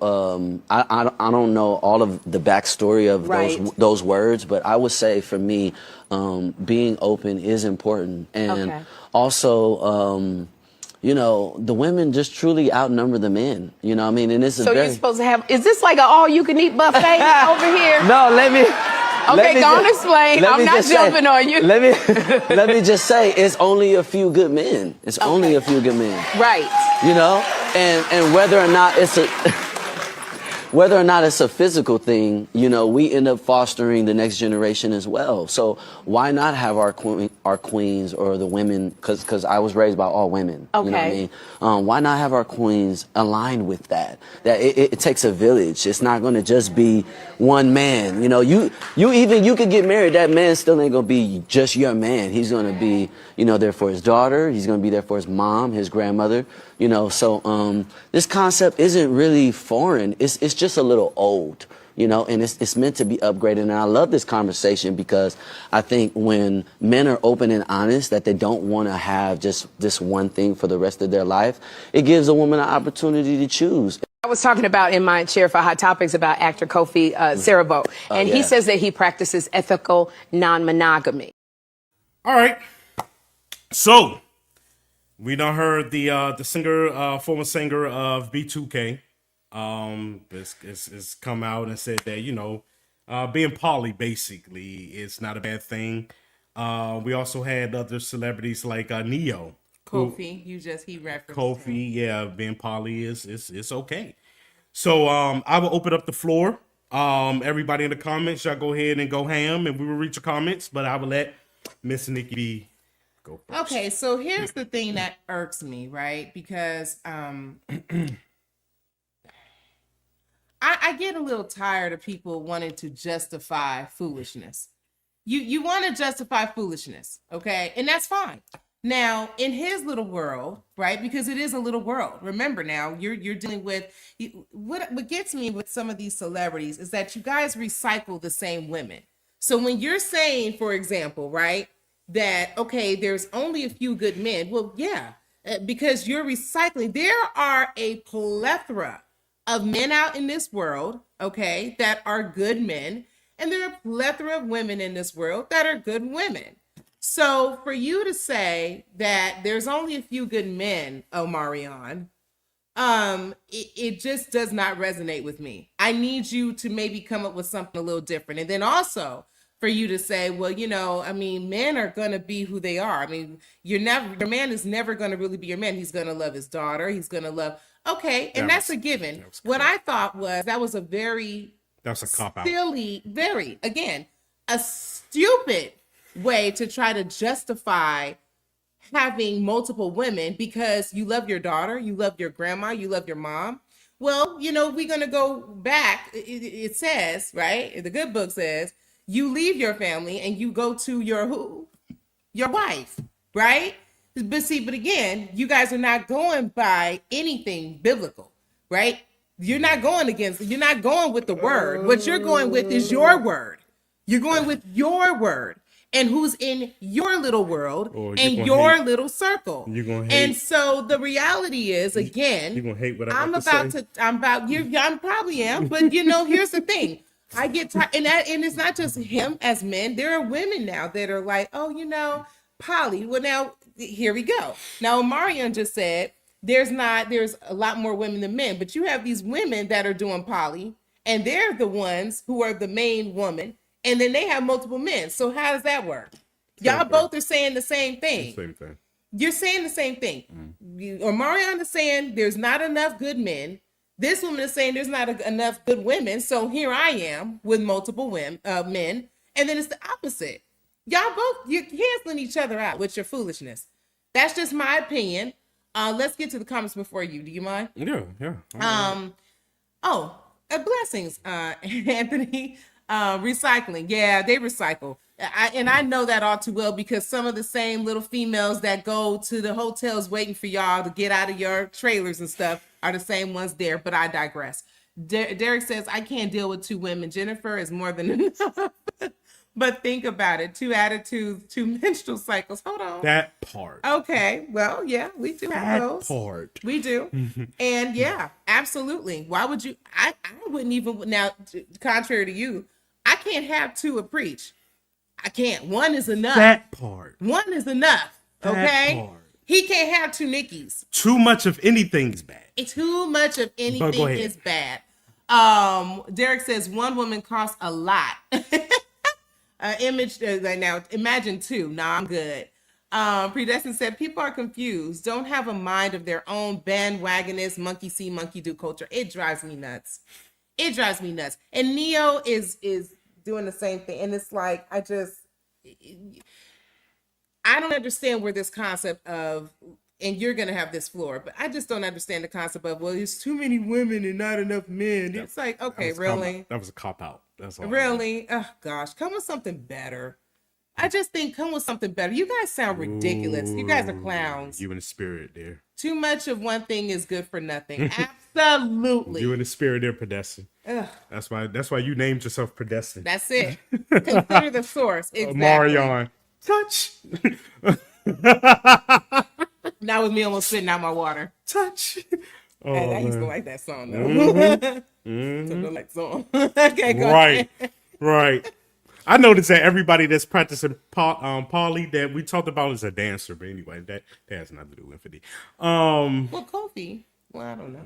I don't know all of the backstory of those words, but I would say for me, being open is important, and also. You know, the women just truly outnumber the men. You know what I mean? And this is you're supposed to have, is this like an all-you-can-eat buffet over here? No, let me... Okay, go on, explain. I'm not jumping on you. Let me just say, it's only a few good men. It's only a few good men. Right. You know? And whether or not it's a... Whether or not it's a physical thing, you know, we end up fostering the next generation as well. So why not have our queens or the women, because I was raised by all women. Okay. You know what I mean? Why not have our queens aligned with that? That it takes a village. It's not going to just be one man. You know, you could get married. That man still ain't going to be just your man. He's going to be, you know, there for his daughter. He's going to be there for his mom, his grandmother. You know, so this concept isn't really foreign. It's just a little old. you know, and it's meant to be upgraded. And I love this conversation because I think when men are open and honest that they don't want to have just this one thing for the rest of their life, it gives a woman an opportunity to choose. I was talking about in my chair for Hot Topics about actor Kofi Saraboe, and he says that he practices ethical non-monogamy. All right. So we done heard the singer, former singer of B2K, is come out and said that, you know, being poly basically is not a bad thing. We also had other celebrities like Neo. Kofi, he referenced Kofi, him. yeah, being poly is okay. So I will open up the floor. Everybody in the comments, y'all go ahead and go ham, and we will read your comments. But I will let Miss Nikki go first. Okay, so here's the thing that irks me, right? Because I get a little tired of people wanting to justify foolishness. You want to justify foolishness, okay? And that's fine. Now, in his little world, right? Because it is a little world. Remember now, you're dealing with what gets me with some of these celebrities is that you guys recycle the same women. So when you're saying, for example, right, that okay, there's only a few good men. Well, yeah, because you're recycling. There are a plethora of men out in this world, okay, that are good men, and there are a plethora of women in this world that are good women. So for you to say that there's only a few good men, Omarion, it just does not resonate with me. I need you to maybe come up with something a little different. And then also for you to say, well, you know, I mean, men are going to be who they are. I mean, your man is never going to really be your man. He's going to love his daughter. He's going to love. Okay. And that's a given. What I thought was that was a cop-out. Silly, a stupid way to try to justify having multiple women because you love your daughter, you love your grandma, you love your mom. Well, you know, we're going to go back. It says, right? The good book says you leave your family and you go to your wife, right? But again, you guys are not going by anything biblical, right? You're not going with the word. What you're going with is your word. You're going with your word. And who's in your little world and your little circle. You're gonna hate. And so the reality is, again, you're gonna hate what I probably am, but you know, here's the thing. I get tired, and it's not just him as men. There are women now that are like, oh, you know, poly. Well, now here we go. Now, Omarion just said there's a lot more women than men, but you have these women that are doing poly, and they're the ones who are the main woman. And then they have multiple men. So how does that work? Y'all both are saying the same thing. You're saying the same thing. Omarion is saying there's not enough good men. This woman is saying there's not enough good women. So here I am with multiple men. And then it's the opposite. You're canceling each other out with your foolishness. That's just my opinion. Let's get to the comments before you. Do you mind? Yeah. Blessings, Anthony. Recycling. Yeah, they recycle. I know that all too well because some of the same little females that go to the hotels waiting for y'all to get out of your trailers and stuff are the same ones there, but I digress. Derek says, I can't deal with two women. Jennifer is more than enough. But think about it. 2 attitudes, 2 menstrual cycles. Hold on. That part. Okay. Well, yeah, we do have those. That part. We do. And yeah, absolutely. Why would you? I wouldn't even, now, contrary to you, I can't have 2 a preach. I can't. 1 is enough. That part. 1 is enough. Okay? That part. He can't have 2 Nickis. Too much of anything's bad. Too much of anything is bad. Derek says 1 woman costs a lot. Now imagine 2. Nah, I'm good. Predestined said people are confused, don't have a mind of their own, bandwagonist, monkey see, monkey do culture. It drives me nuts. And Neo is doing the same thing. And it's like, I don't understand where this concept of, and you're going to have this floor, but I just don't understand the concept of, well, there's too many women and not enough men. It's like, okay, really? That was a cop-out. That's all. Really? Oh, gosh. Come with something better. I just think come with something better. You guys sound ridiculous. You guys are clowns. You in the spirit there. Too much of one thing is good for nothing. Absolutely. You in the spirit there, Pedestin. That's why you named yourself predestined. That's it. Consider the source. Exactly. Marion. Touch. That was me almost spitting out my water. Touch. Oh, I used to man. like that song though. So the next song. Okay, go Right. ahead. Right. I noticed that everybody that's practicing poly that we talked about is a dancer, but anyway, that has nothing to do with infinity. Well, Kofi. Well, I don't know.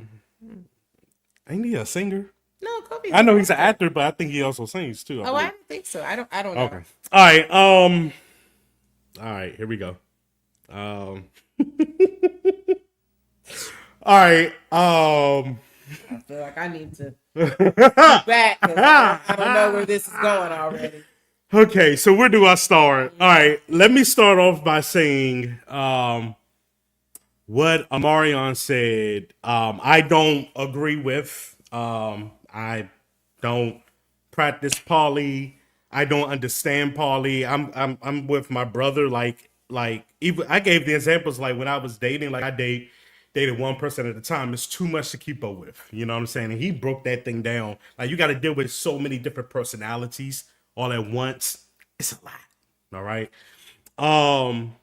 Ain't he a singer? No, Kofi. I know he's an actor, but I think he also sings too. Oh, I don't think so. I don't know. Okay. All right, here we go. All right. I feel like I need to back. 'Cause I don't know where this is going already. Okay, so where do I start? All right, let me start off by saying what Amarion said. I don't agree with. I don't practice poly. I don't understand poly. I'm with my brother. Like even I gave the examples like when I was dating. Like I dated one person at a time. It's too much to keep up with. You know what I'm saying? And he broke that thing down. Like you got to deal with so many different personalities all at once. It's a lot. All right.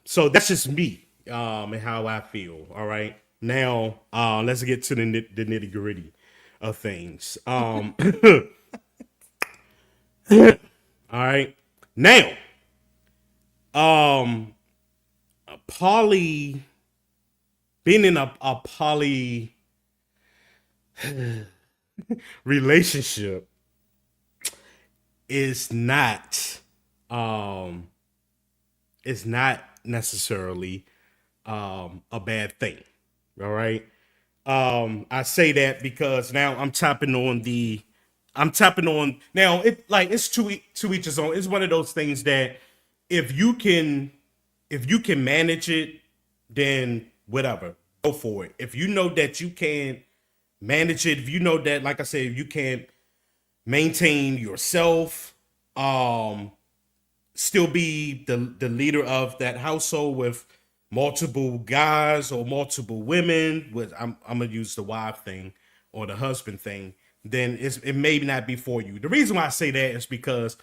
So that's just me. And how I feel. All right. Now, let's get to the nitty gritty of things. All right. Now, poly, being in a poly relationship is not necessarily a bad thing. All right. I say that because now I'm tapping on now it's to each his own. It's one of those things that if you can manage it, then whatever, go for it. If you know that you can't manage it, if you know that, like I said, if you can't maintain yourself, still be the leader of that household with multiple guys or multiple women, with I'm gonna use the wife thing or the husband thing, then it may not be for you. The reason why I say that is because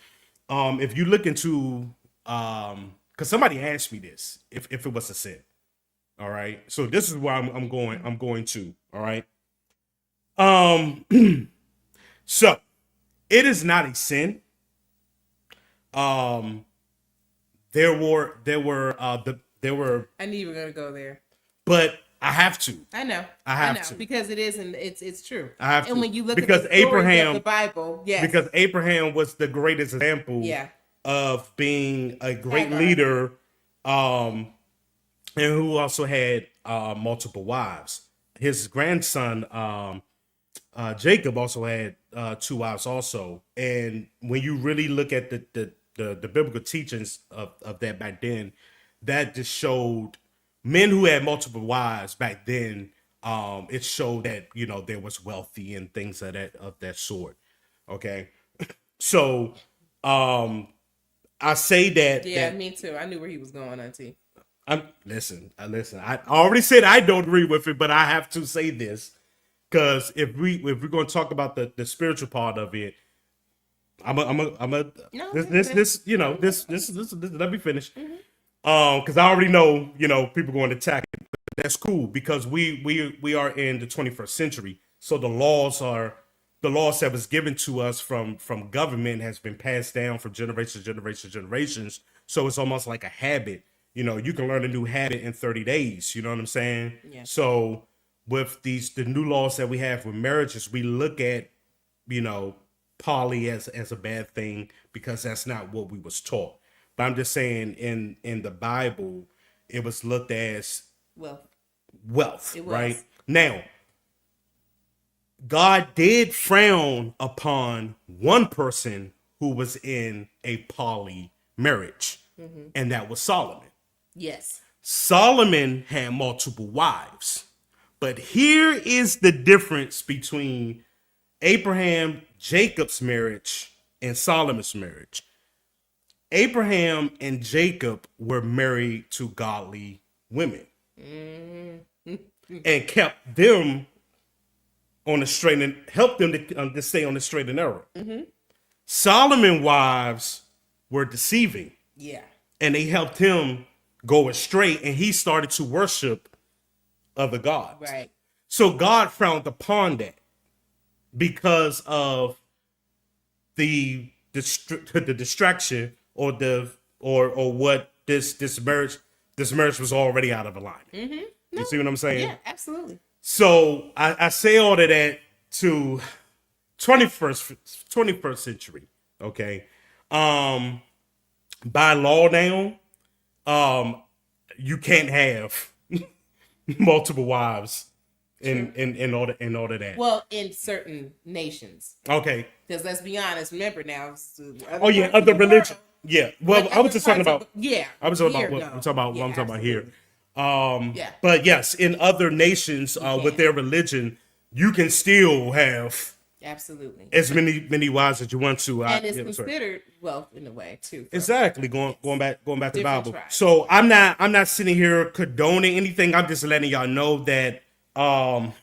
if you look into because somebody asked me this, if it was a sin. All right. So this is why I'm going to. All right. So it is not a sin. There were I knew you were gonna go there. But I have to. I know to. because it is, and it's true. I have to. And when you look because at the Abraham, of the Bible, yes. Because Abraham was the greatest example of being a great leader, and who also had multiple wives. His grandson, Jacob, also had 2 wives also. And when you really look at the biblical teachings of that back then, that just showed men who had multiple wives back then. It showed that, you know, there was wealthy and things of that sort. Okay. So I say that. Yeah, me too. I knew where he was going, Auntie. Listen. I already said I don't agree with it, but I have to say this because if we're going to talk about the spiritual part of it, let me finish. Because I already know, you know, people going to attack it. But that's cool because we are in the 21st century, so the laws that was given to us from government has been passed down from generations. So it's almost like a habit. You know, you can learn a new habit in 30 days. You know what I'm saying? Yeah. So with the new laws that we have with marriages, we look at, you know, poly as a bad thing because that's not what we was taught. But I'm just saying in the Bible, it was looked as wealth, right? Now, God did frown upon one person who was in a poly marriage, and that was Solomon. Yes. Solomon had multiple wives. But here is the difference between Abraham, Jacob's marriage, and Solomon's marriage. Abraham and Jacob were married to godly women and kept them on the straight and helped them to stay on the straight and narrow. Solomon's wives were deceiving. Yeah. And they helped him go astray, and he started to worship other gods. Right. So God frowned upon that because of the distraction or what this marriage was already out of alignment. Mm-hmm. You see what I'm saying? Yeah, absolutely. So I say all of that to 21st century. Okay. By law now, you can't have multiple wives in order that. Well, in certain nations. Okay. Because let's be honest, remember now. Other religion. Yeah. Well, I was just talking about. Yeah. I was talking about what I'm talking about here. Yeah. But yes, in other nations with their religion, you can still have absolutely as many wives as you want to. And it's considered wealth in a way too. Exactly. Going back to the Bible. Tribes. So I'm not sitting here condoning anything. I'm just letting y'all know that God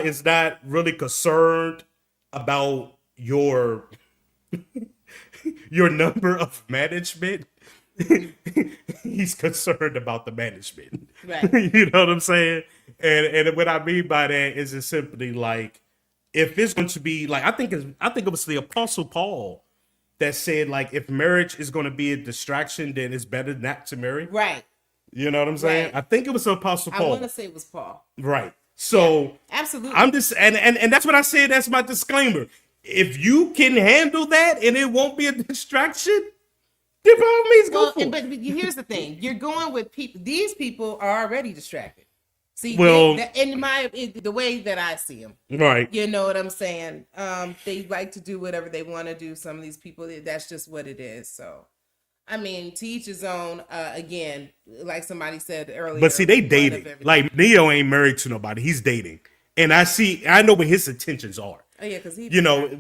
is not really concerned about your number of management. He's concerned about the management. Right. You know what I'm saying? And what I mean by that is it's simply like, if it's going to be like, I think it was the Apostle Paul that said, like, if marriage is going to be a distraction, then it's better not to marry. Right. You know what I'm saying? Right. I think it was the Apostle Paul. I want to say it was Paul. Right. So yeah, absolutely. I'm just and that's what I said. That's my disclaimer. If you can handle that and it won't be a distraction, then by all means go for it. But here's the thing: you're going with people. These people are already distracted. See, well, in the way that I see them, right? You know what I'm saying? They like to do whatever they want to do. Some of these people, that's just what it is. So, I mean, to each his own. Again, like somebody said earlier. But see, they dating. Like Neo ain't married to nobody. He's dating, and I know what his intentions are. Oh yeah, because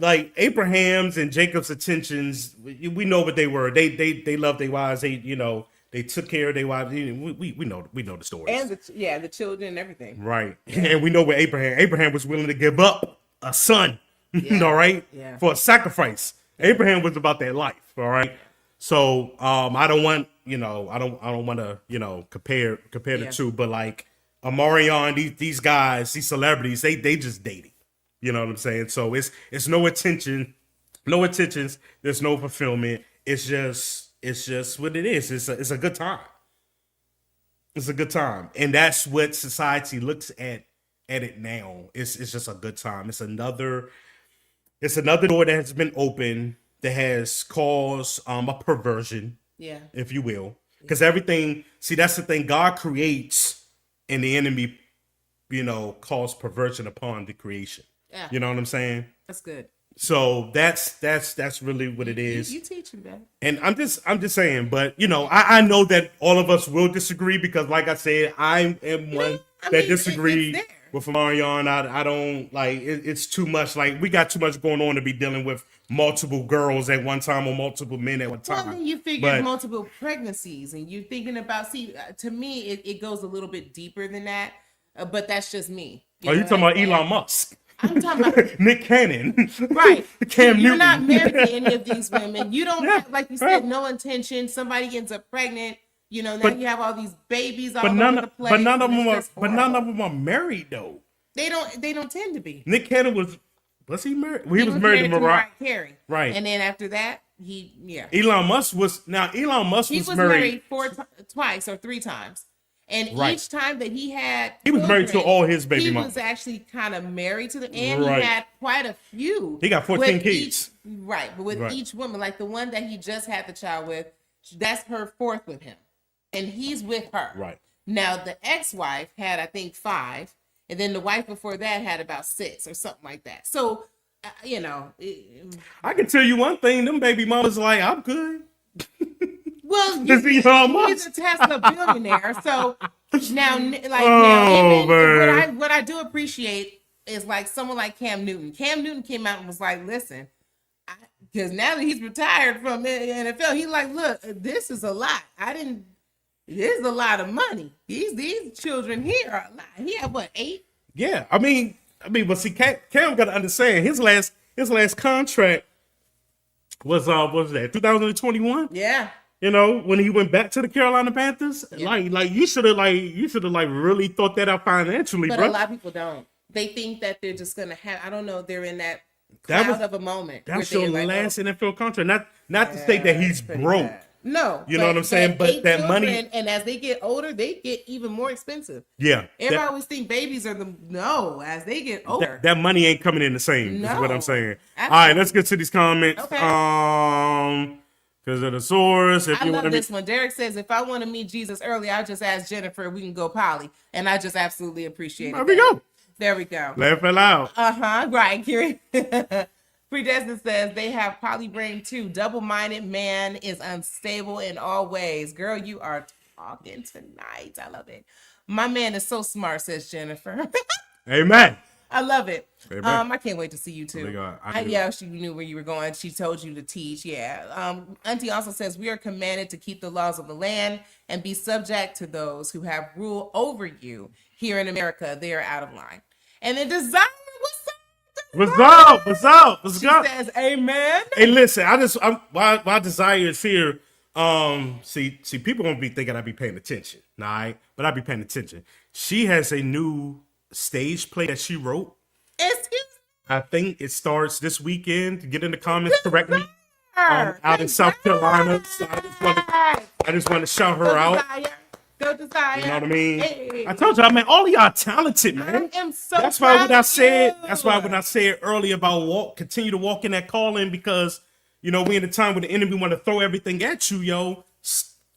like Abraham's and Jacob's intentions, we know what they were. They loved their wives. They took care of their wives. We know the stories. And the children and everything. Right. And we know where Abraham was willing to give up a son. Yeah. All right. Yeah. For a sacrifice. Abraham was about that life. All right. So I don't want to compare the two, but like Amarion, these guys, these celebrities, they just dating. You know what I'm saying? So it's no intentions. There's no fulfillment. It's just what it is. It's a good time. It's a good time. And that's what society looks at it now. It's just a good time. It's another door that has been opened that has caused a perversion, if you will. Because everything, see, that's the thing. God creates and the enemy, cause perversion upon the creation. Yeah. You know what I'm saying? That's good. So that's really what it is. You teach me that. And I'm just saying, but I know that all of us will disagree because, like I said, I am one that disagree with Marion. I don't like it's too much. Like we got too much going on to be dealing with multiple girls at one time or multiple men at one time. Well, then you figure multiple pregnancies, and you're thinking about. See, to me, it goes a little bit deeper than that. But that's just me. You talking about Elon Musk? I'm talking about Nick Cannon. Right. Cam Newton. You're not married to any of these women. You don't have, like you said, no intention. Somebody ends up pregnant. Now you have all these babies all over the place. But none of them are married though. They don't tend to be. Nick Cannon was he married? Well, he was married to Mariah Carey. Right. And then after that, Elon Musk was married twice or three times. And each time that he was married to all his baby mamas. He was actually kind of married to them, and he had quite a few. He got 14 kids. But with each woman, like the one that he just had the child with, that's her fourth with him, and he's with her. Right. Now the ex-wife had, I think, 5, and then the wife before that had about 6 or something like that. So, I can tell you one thing: them baby mamas like, I'm good. Well, he's a Tesla billionaire, so now, what I do appreciate is like someone like Cam Newton. Cam Newton came out and was like, "Listen, because now that he's retired from the NFL, he's like, look, this is a lot. I didn't There's a lot of money. These children here are a lot. He had what, 8? Yeah, I mean, but see, Cam got to understand his last contract was what was that 2021? Yeah. You know, when he went back to the Carolina Panthers, like you should have really thought that out financially, But bro. a lot of people don't. They think that they're just gonna have. I don't know. They're in that cloud of a moment. That's where your they're like, last NFL contract. Not to say that he's pretty broke. bad. No, You know what I'm saying? But 8 that children, money, and as they get older, they get even more expensive. yeah, Everybody always think babies are as they get older. that money ain't coming in the same. Is what I'm No, saying. absolutely. All right, let's get to these comments. Okay. Because of the source. If I you love want this one. Derek says, if I want to meet Jesus early, I'll just ask Jennifer if we can go poly. And I just absolutely appreciate it. There we go. There we go. Laugh it out. Right, Kiri. Predestined says they have poly brain too. Double-minded man is unstable in all ways. Girl, you are talking tonight. I love it. My man is so smart, says Jennifer. Amen. I love it. Amen. I can't wait to see you too. Oh my God, Yeah, she knew where you were going. She told you to teach. Yeah. Auntie also says we are commanded to keep the laws of the land and be subject to those who have rule over you. Here in America, they are out of line. And then Desire, What's up? What's up? What's she up? says, "Amen." Hey, listen. Why Desire is here. See, people gonna be thinking I be paying attention, all right? But I be paying attention. She has a new stage play that she wrote. Excuse me. I think it starts this weekend. Get in the comments, correct me. Out in South Carolina. So I just want to shout her out. Go Desire. You know what I mean? Hey. I told y'all, man, all of y'all talented, man. I am so That's why when I proud said, of you. earlier about continue to walk in that calling, because we in a time where the enemy want to throw everything at you, yo.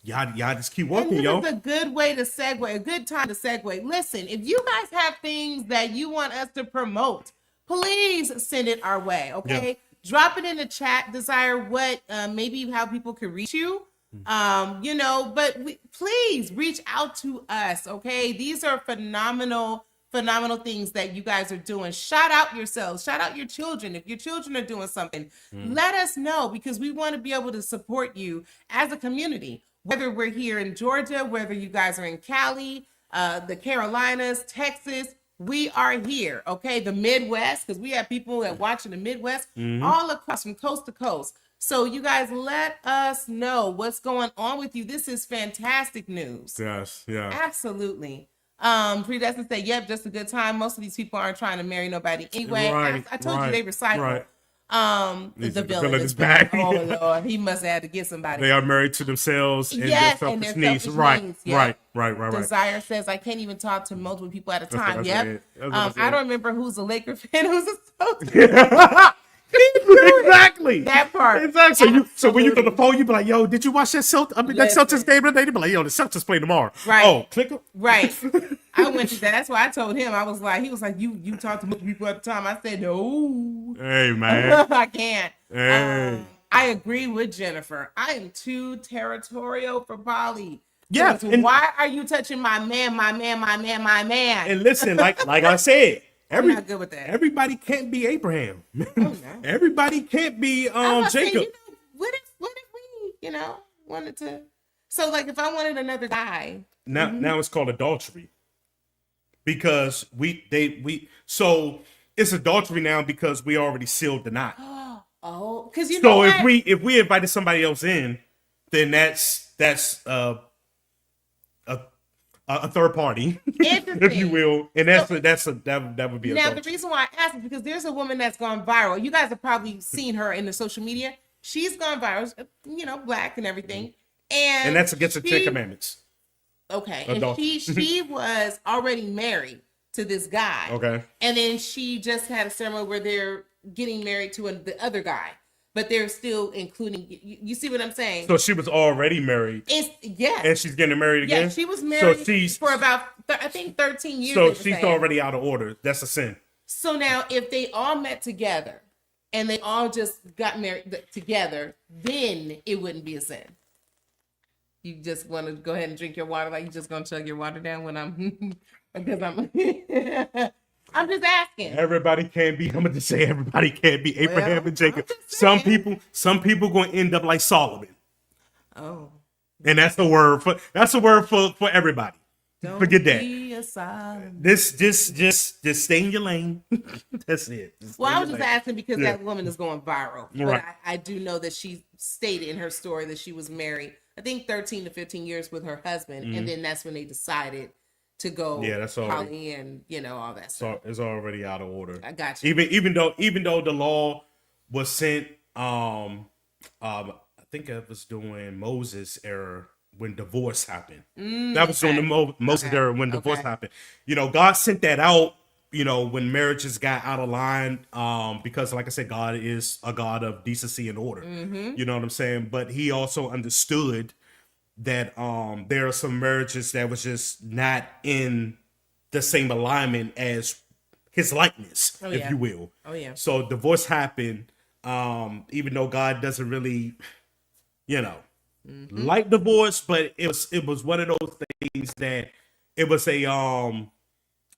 Y'all just keep walking, And yo. this is a good way to segue, a good time to segue. Listen, if you guys have things that you want us to promote, please send it our way, okay? Yeah. Drop it in the chat, Desire, what maybe how people could reach you. But please reach out to us, okay? These are phenomenal things that you guys are doing. Shout out yourselves, shout out your children. If your children are doing something, let us know, because we want to be able to support you as a community, whether we're here in Georgia, whether you guys are in Cali, the Carolinas, Texas. We are here, okay? The Midwest, because we have people that watch in the Midwest, all across from coast to coast. So you guys let us know what's going on with you. This is fantastic news. Yes, yeah. Absolutely. Predestined say, yep, just a good time. Most of these people aren't trying to marry nobody anyway. Right, I told you they recycle. right. The villain is back. Oh Lord, he must have had to get somebody. They are married to themselves and Yes, their and selfish their needs. selfish Right, needs, yeah. right. Desire says, I can't even talk to multiple people at a That's what time. I Yep. said. That's what I said. I don't remember who's a Laker fan, who's a Celtics. Exactly. That part. Exactly. So when you Absolutely. throw the phone, you be like, "Yo, did you watch that that Listen. Celtics game today?" They be like, "Yo, the Celtics play tomorrow." Right. Oh, click them. Right. I went to that. That's why I told him. He was like, you talk to multiple people at the time. I said, no. Hey, man. I can't. Hey. I agree with Jennifer. I am too territorial for poly. Yeah, Because and- why are you touching my man? And listen, like I said, I'm not good with that. everybody can't be Abraham. no. Everybody can't be I was saying, Jacob. what if we, wanted to? So like, if I wanted another guy, Now it's called adultery. Because so it's adultery now because we already sealed the knot. oh, because you So know if what? we invited somebody else in, then that's a third party, if you will, and that would be Now, adultery. the reason why I asked is because there's a woman that's gone viral. You guys have probably seen her in the social media. She's gone viral, black and everything. And And that's against the Ten Commandments. Okay. And Adultery. she was already married to this guy. Okay. And then she just had a ceremony where they're getting married to the other guy. But they're still including, you see what I'm saying? So she was already married, Yes. and she's getting married again. Yeah, she was married So she's for about, I think, 13 years. so they were she's saying. already out of order. That's a sin. So now, if they all met together and they all just got married together, then it wouldn't be a sin. You just want to go ahead and drink your water, like you just gonna chug your water down when I'm, because I'm, I'm just asking. Everybody can't be. I'm gonna just say everybody can't be Abraham Well, and Jacob. I'm just saying. Some people going to end up like Solomon. Oh, And that's the word for everybody. Don't Forget that. be a silent. Just stay in your lane. That's it. Well, I was just asking because Yeah. that woman is going viral. But Right. I do know that she stated in her story that she was married, I think 13 to 15 years with her husband. And then that's when they decided to go That's already, poly and, all that stuff. so it's already out of order. I got you. Even though the law was sent, I think it was during Moses' era when divorce happened. That was during the Moses era when divorce happened. God sent that out. When marriages got out of line, because like I said, God is a God of decency and order. You know what I'm saying? But He also understood that there are some marriages that was just not in the same alignment as His likeness, if you will. Oh yeah. So divorce happened, even though God doesn't really, like divorce, but it was one of those things that it was a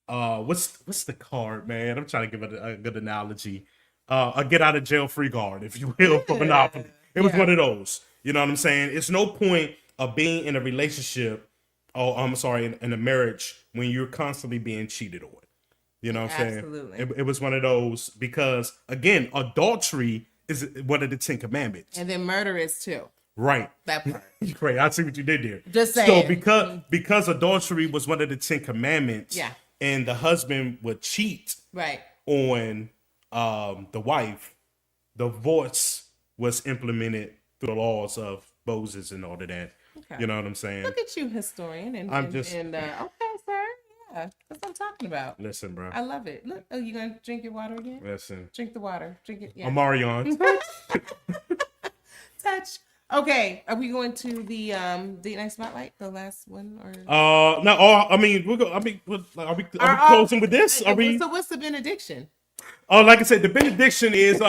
what's the card, man? I'm trying to give it a good analogy. A get out of jail free card, if you will, for Monopoly. It was one of those. You know what I'm saying? It's no point of being in a relationship, in a marriage when you're constantly being cheated on. You know what I'm saying? Absolutely. It was one of those because, again, adultery is one of the 10 Commandments. And then murder is too. Right. That part. Great. I see what you did there. Just saying. So because adultery was one of the 10 Commandments, Yeah. and the husband would cheat Right. on the wife, divorce was implemented through the laws of Moses and all of that. Okay. You know what I'm saying? Look at you, historian. And okay, sir. Yeah, that's what I'm talking about. Listen, bro. I love it. Look, you gonna drink your water again? Listen. Drink the water. Drink it. Yeah. Amarion. Touch. Okay, are we going to the date night spotlight, the last one, or? No. I mean, are we closing with this? Are we? So what's the benediction? Oh, like I said, the benediction is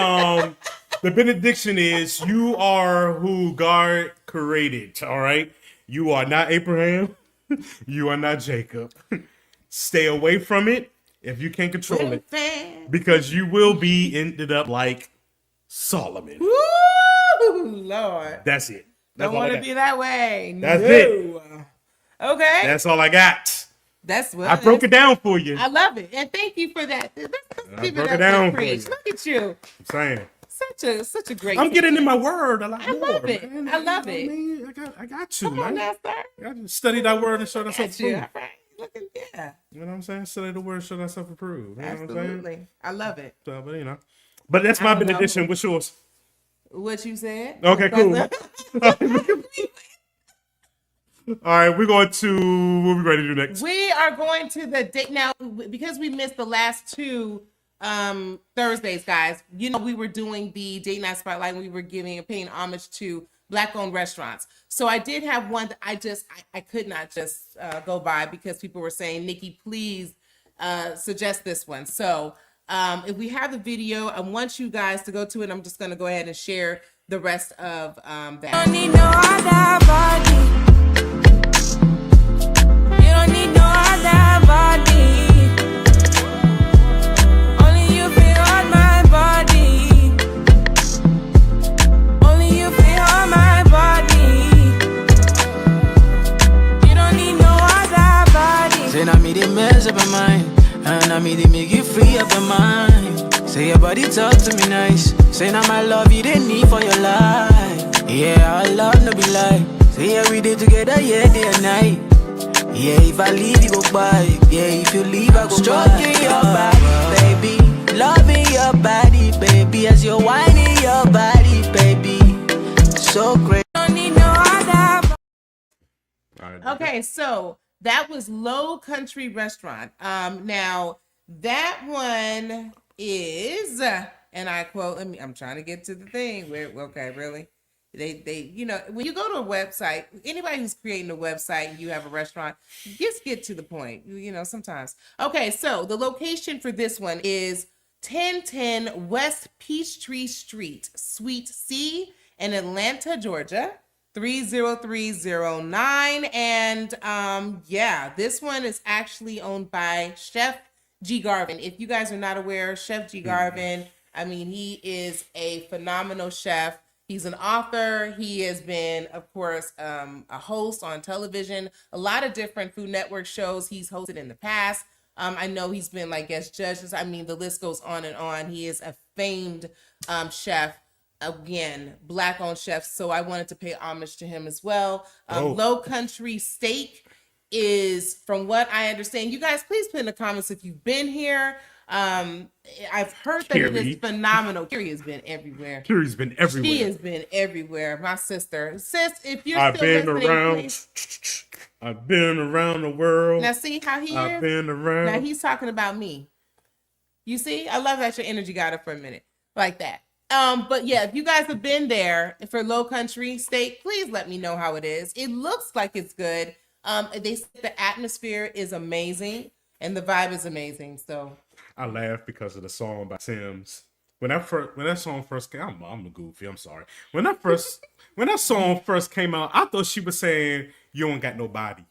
you are who God created. All right, you are not Abraham. You are not Jacob. Stay away from it if you can't control it, because you will be ended up like Solomon. Woo, Lord. That's it. Don't want to be that way. That's it. Okay. That's all I got. That's what I broke it down for you. I love it, and thank you for that. Let's keep broke it it down up for you. Look at you. I'm saying. Such a great. I'm getting in my word a lot I more. love it. Man. I love it. I got you, Come man. on now, sir. I gotta study that word and show Got thyself you. approved. All right. Looking, yeah. You know what I'm saying? Study the word, show thyself approved. You know what I'm saying? Absolutely. I love it. So, but that's my I don't know. benediction. What's yours? What you said? Okay, cool. All right, we're going to what we ready to do next? We are going to the date now because we missed the last two Thursdays, guys. We were doing the date night spotlight and we were paying homage to Black-owned restaurants. So I did have one that I could not just go by because people were saying, Nikki, please suggest this one. So if we have the video, I want you guys to go to it. I'm just going to go ahead and share the rest of that. Don't need no other body. You don't need no other body. Only you feel on my body. Only you feel on my body. You don't need no other body. Say now me they mess up my mind, and I me they make you free up your mind. Say your body talk to me nice. Say now my love you didn't need for your life. Yeah, our love no be lie. Say yeah we did together, yeah, day and night. Yeah, if I leave, you go by. Yeah, if you leave, I go stroking by. Your body, baby. Loving your body, baby. As you're whining your body, baby. So great. Don't need no other. Okay, so that was Low Country Restaurant. Now, that one is, and I quote, I'm trying to get to the thing. Okay, really? They when you go to a website, anybody who's creating a website, you have a restaurant, just get to the point, sometimes. Okay, so the location for this one is 1010 West Peachtree Street, Suite C in Atlanta, Georgia, 30309. And this one is actually owned by Chef G. Garvin. If you guys are not aware, Chef G. Garvin, he is a phenomenal chef. He's an author. He has been, of course, a host on television, a lot of different Food Network shows he's hosted in the past. I know he's been like guest judges. I mean, the list goes on and on. He is a famed chef. Again, Black-owned chef. So I wanted to pay homage to him as well. Low Country Steak is, from what I understand, you guys, please put in the comments if you've been here. I've heard that it is phenomenal. Carrie has been everywhere. Carrie's been everywhere. She has been everywhere. My sister. Sis, if you're I've still been listening, around. please. I've been around the world. Now see how he I've is? been around. Now he's talking about me. You see? I love that your energy got up for a minute. Like that. But yeah, if you guys have been there for Low Country Steak, please let me know how it is. It looks like it's good. They said the atmosphere is amazing and the vibe is amazing. So I laugh because of the song by Sims. When that song first came, I'm a goofy. I'm sorry. When that song first came out, I thought she was saying you don't got no body.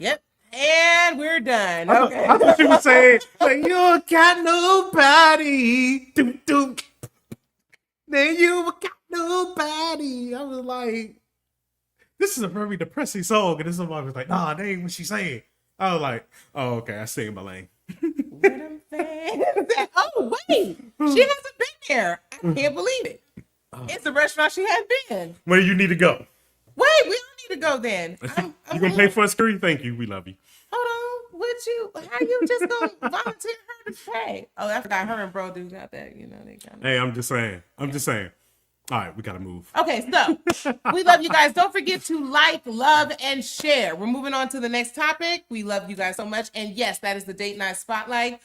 yep. And we're done. Okay. I thought she was saying like, you don't got nobody. Doom, doom. Then you got nobody. I was like, this is a very depressing song, and then somebody was like, nah, that ain't what she saying. I was like, oh, okay, I stay in my lane. What I'm saying. Oh, wait. She hasn't been there. I can't believe it. It's a restaurant she hasn't been. Where you need to go? Wait, we don't need to go then. You gonna pay for us, Curry? Thank you. We love you. Hold on. What you? How you just gonna volunteer her to pay? Oh, I forgot her and bro do got that. You know they kind of. Hey, I'm just saying. All right, we gotta move. Okay, so we love you guys. Don't forget to like, love, and share. We're moving on to the next topic. We love you guys so much. And yes, that is the date night spotlight.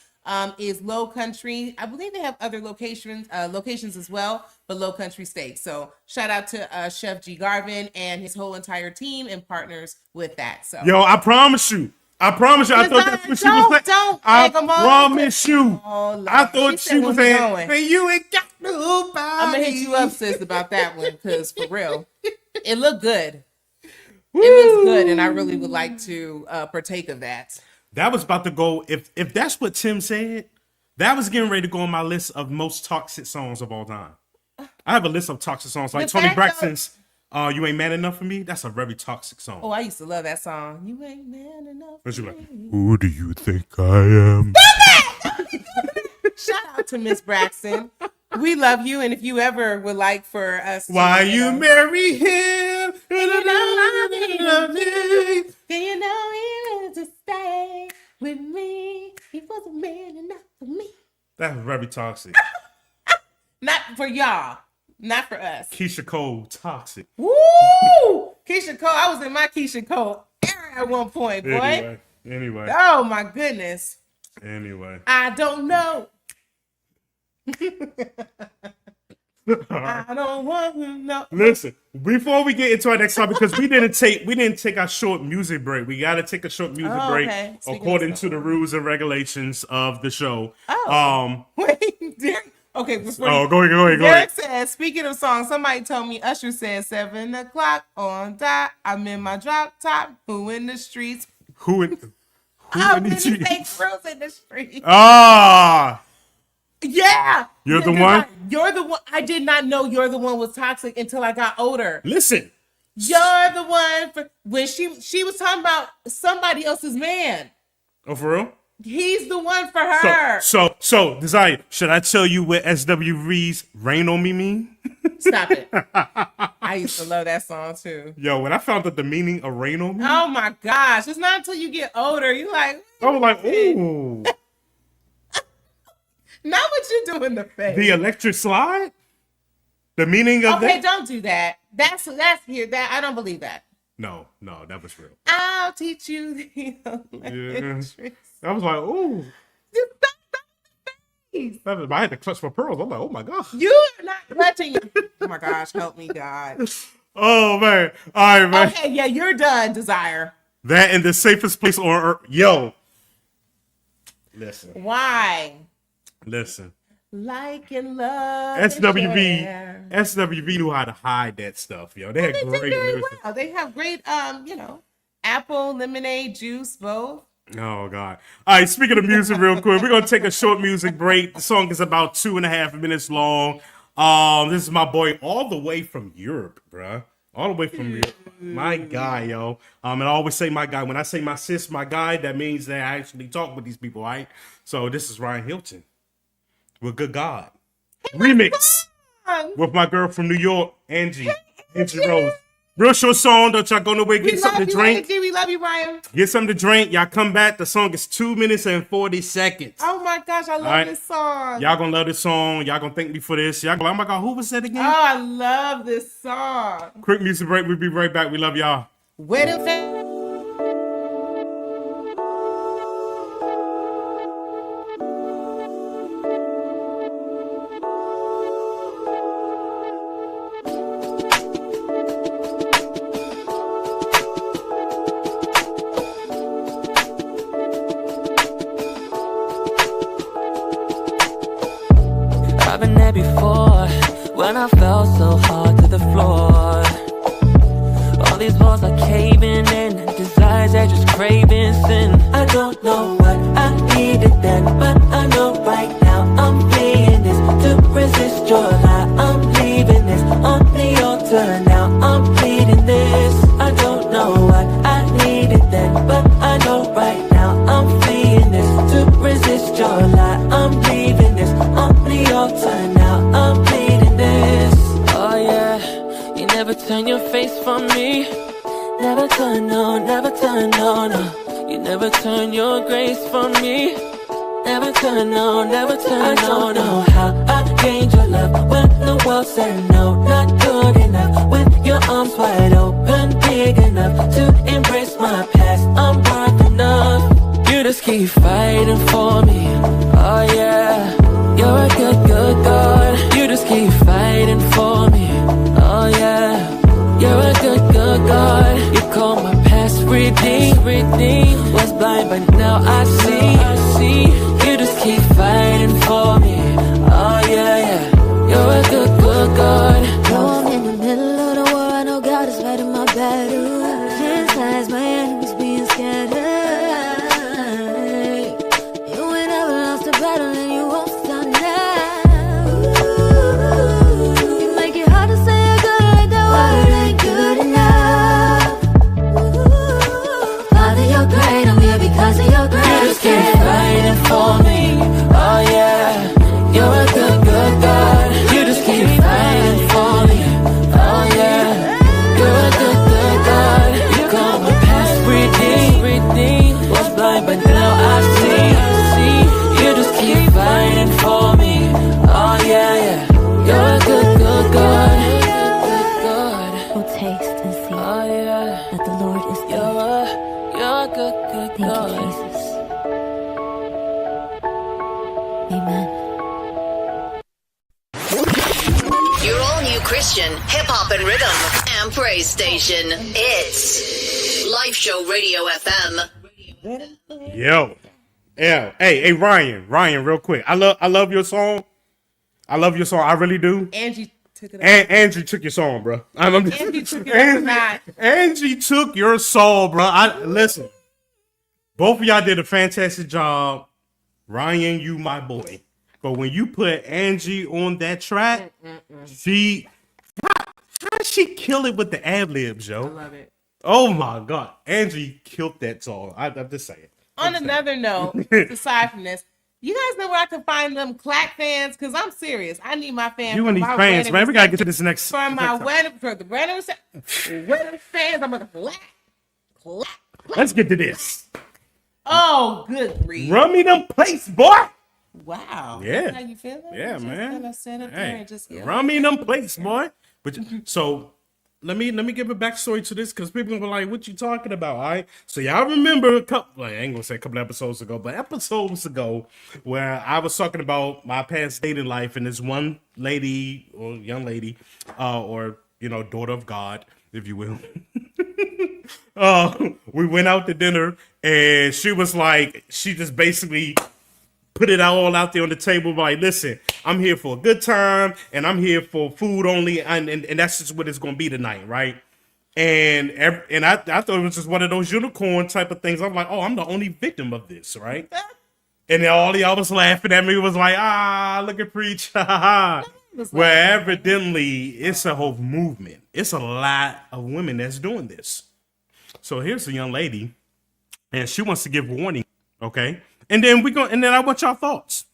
Is Low Country. I believe they have other locations as well, but Low Country Steak. So shout out to Chef G. Garvin and his whole entire team and partners with that. So Yo, I promise you. I thought that's what she was saying. I promise you. I thought she was saying, man, you ain't got nobody. I'm gonna hit you up, sis, about that one, because for real, it looked good. It looks good, and I really would like to partake of that. That was about to go. If that's what Tim said, that was getting ready to go on my list of most toxic songs of all time. I have a list of toxic songs like Tony Braxton's "You Ain't Man Enough for Me." That's a very toxic song. Oh, I used to love that song. You ain't man enough. For me. Like, who do you think I am? Shout out to Miss Braxton. We love you, and if you ever would like for us, why you marry him? Then you know he wanted to stay with me. He wasn't man enough for me. That was very toxic. Not for y'all. Not for us. Keisha Cole, toxic. Woo! Keisha Cole. I was in my Keisha Cole era at one point, boy. Anyway. Oh, my goodness. Anyway. I don't know. I don't want to know. Listen, before we get into our next topic, because we didn't take our short music break. We got to take a short music break according to the rules and regulations of the show. Wait, Derek. Okay, before go ahead. Derek says, speaking of songs, somebody told me Usher said 7 o'clock on dot. I'm in my drop top. Who in the streets? Who in the streets? In the streets. Ah. Yeah. You're the one? You're the one. I did not know You're the One was toxic until I got older. Listen. You're the one for when she was talking about somebody else's man. Oh, for real? He's the one for her. So, Desire, should I tell you what SWV's Rain on Me mean? Stop it. I used to love that song too. Yo, when I found out the meaning of Rain on Me. Oh my gosh. It's not until you get older. You like. I was like, ooh. Not what you do in the face. The electric slide? The meaning of that? Okay, don't do that. That's here. That I don't believe that. No, that was real. I'll teach you the electric. I was like, ooh. Just stop the face. I had to clutch my pearls. I'm like, oh my God. You are not clutching. Oh my gosh, help me, God. Oh man. All right, man. Okay, yeah, you're done, Desire. That in the safest place on earth. Yo. Listen. Why? Listen. Like and love. SWV knew how to hide that stuff, yo. They had great lyrics. Well. They have great apple, lemonade, juice, both. Oh God. All right, speaking of music real quick, we're gonna take a short music break. The song is about 2.5 minutes long. This is my boy all the way from Europe, bruh. All the way from Europe. My guy, yo. And I always say my guy. When I say my sis, my guy, that means that I actually talk with these people, right? So this is Ryan Hilton with Good God. Remix with my girl from New York, Angie Rose. Real short song. Don't y'all go nowhere. Get something to drink. Angie. We love you, Ryan. Get something to drink. Y'all come back. The song is 2 minutes and 40 seconds. Oh my gosh, I love this song. Y'all gonna love this song. Y'all gonna thank me for this. Y'all go, oh my God, who was that again? Oh, I love this song. Quick music break. We'll be right back. We love y'all. Wait a minute. I've been there before, when I fell so hard to the floor. All these walls are caving in, desires are just craving sin. I don't know what I needed then, but I know right now I'm fleeing this to resist your lie. I'm leaving this on the altar now. I'm pleading this. I don't know what I needed then, but I know right now I'm fleeing this to resist your lie. I'm leaving this on the altar now. I'm pleading this. Oh yeah, you never turn your face from me. Never turn, no, never turn, no, no. You never turn your grace from me. Never turn, no, never turn, no, no. I don't know how I gained your love when the world said no, not good enough. With your arms wide open, big enough to embrace my past. I'm worth enough. You just keep fighting for me. Oh yeah, you're a good, good God. You just keep fighting for me. Oh yeah. You're a good, good God. You call my past redeemed. Was blind, but now I see. You just keep fighting for me. Oh yeah, yeah. You're a good, good God. Though I'm in the middle of the war, I know God is fighting my battle. Just as my enemies being scattered. You ain't ever lost a battle and you won't stop now. You make it hard to say you're good like that word ain't good enough. Father, you're great, I'm here because of your grace. You just keep fighting for me. Oh yeah. You're a good, good God. You just keep fighting for me. Oh yeah. You're a good, good God. You call my past redeemed. Was blind, but now I see. You just keep fighting for me. Oh yeah, yeah. You're a good, good God. Oh, taste and see Oh yeah. that the Lord is good. You're a good, good Thank God. you, Jesus. Amen. Your all-new Christian hip-hop and rhythm and praise station. It's Life Show Radio FM. Yo. Yeah. Hey, Ryan, real quick. I love your song. I love your song. I really do. Angie took it. Angie took your song, bro. Angie took it. Angie took your song, bro. Listen. Both of y'all did a fantastic job. Ryan, you my boy. But when you put Angie on that track, how she kill it with the ad-libs, yo? I love it. Oh my God. Angie killed that song. I'm just saying. On another note, aside from this, you guys know where I can find them clap fans? Because I'm serious. I need my fans. You and these fans, man. We got to get to this next. For my wedding, for the wedding fans, I'm going to clap. Let's get to this. Oh, good grief. Run me them plates, boy. Wow. Yeah. That's how you feel? Yeah, man. Gonna sit up there and just run me them plates, boy. But so let me give a backstory to this because people were like, "What you talking about?" All right. So y'all remember I ain't gonna say a couple episodes ago, but episodes ago where I was talking about my past dating life and this one lady or young lady, or daughter of God, if you will. We went out to dinner and she was like, she just basically put it all out there on the table. Like, listen, I'm here for a good time and I'm here for food only. And that's just what it's going to be tonight. Right. And I thought it was just one of those unicorn type of things. I'm like, oh, I'm the only victim of this. Right. And then all of y'all was laughing at me. Was like, look at preach. Well, evidently, it's a whole movement. It's a lot of women that's doing this. So here's a young lady, and she wants to give warning, okay? And then I want y'all thoughts,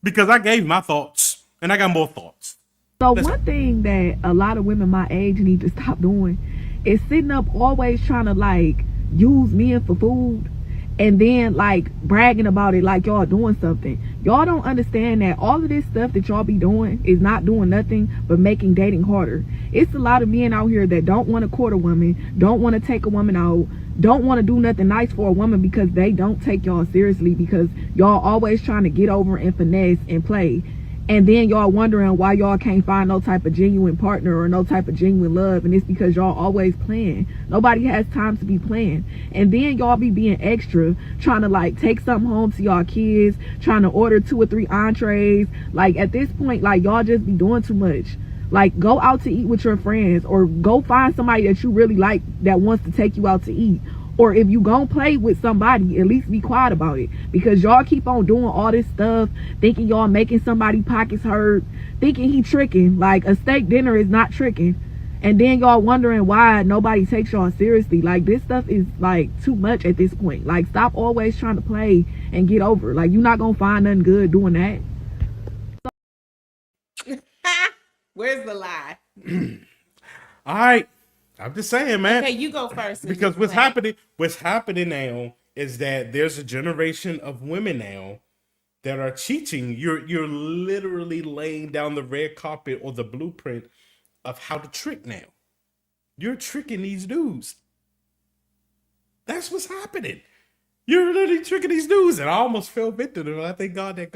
because I gave my thoughts, and I got more thoughts. So one thing that a lot of women my age need to stop doing is sitting up always trying to like use men for food and then like bragging about it like y'all doing something. Y'all don't understand that all of this stuff that y'all be doing is not doing nothing but making dating harder. It's a lot of men out here that don't want to court a woman, don't want to take a woman out, don't want to do nothing nice for a woman because they don't take y'all seriously, because y'all always trying to get over and finesse and play. And then y'all wondering why y'all can't find no type of genuine partner or no type of genuine love. And it's because y'all always playing. Nobody has time to be playing. And then y'all be being extra, trying to like take something home to y'all kids, trying to order 2 or 3 entrees. Like at this point, like y'all just be doing too much. Like go out to eat with your friends, or go find somebody that you really like that wants to take you out to eat. Or if you gonna play with somebody, at least be quiet about it. Because y'all keep on doing all this stuff, thinking y'all making somebody pockets hurt, thinking he tricking. Like a steak dinner is not tricking. And then y'all wondering why nobody takes y'all seriously. Like this stuff is like too much at this point. Like stop always trying to play and get over. Like you're not gonna find nothing good doing that. Where's the lie? All right. I'm just saying, man. Okay, you go first. Because what's happening now is that there's a generation of women now that are teaching. You're literally laying down the red carpet or the blueprint of how to trick now. You're tricking these dudes. That's what's happening. You're literally tricking these dudes. And I almost fell victim to it. I thank God that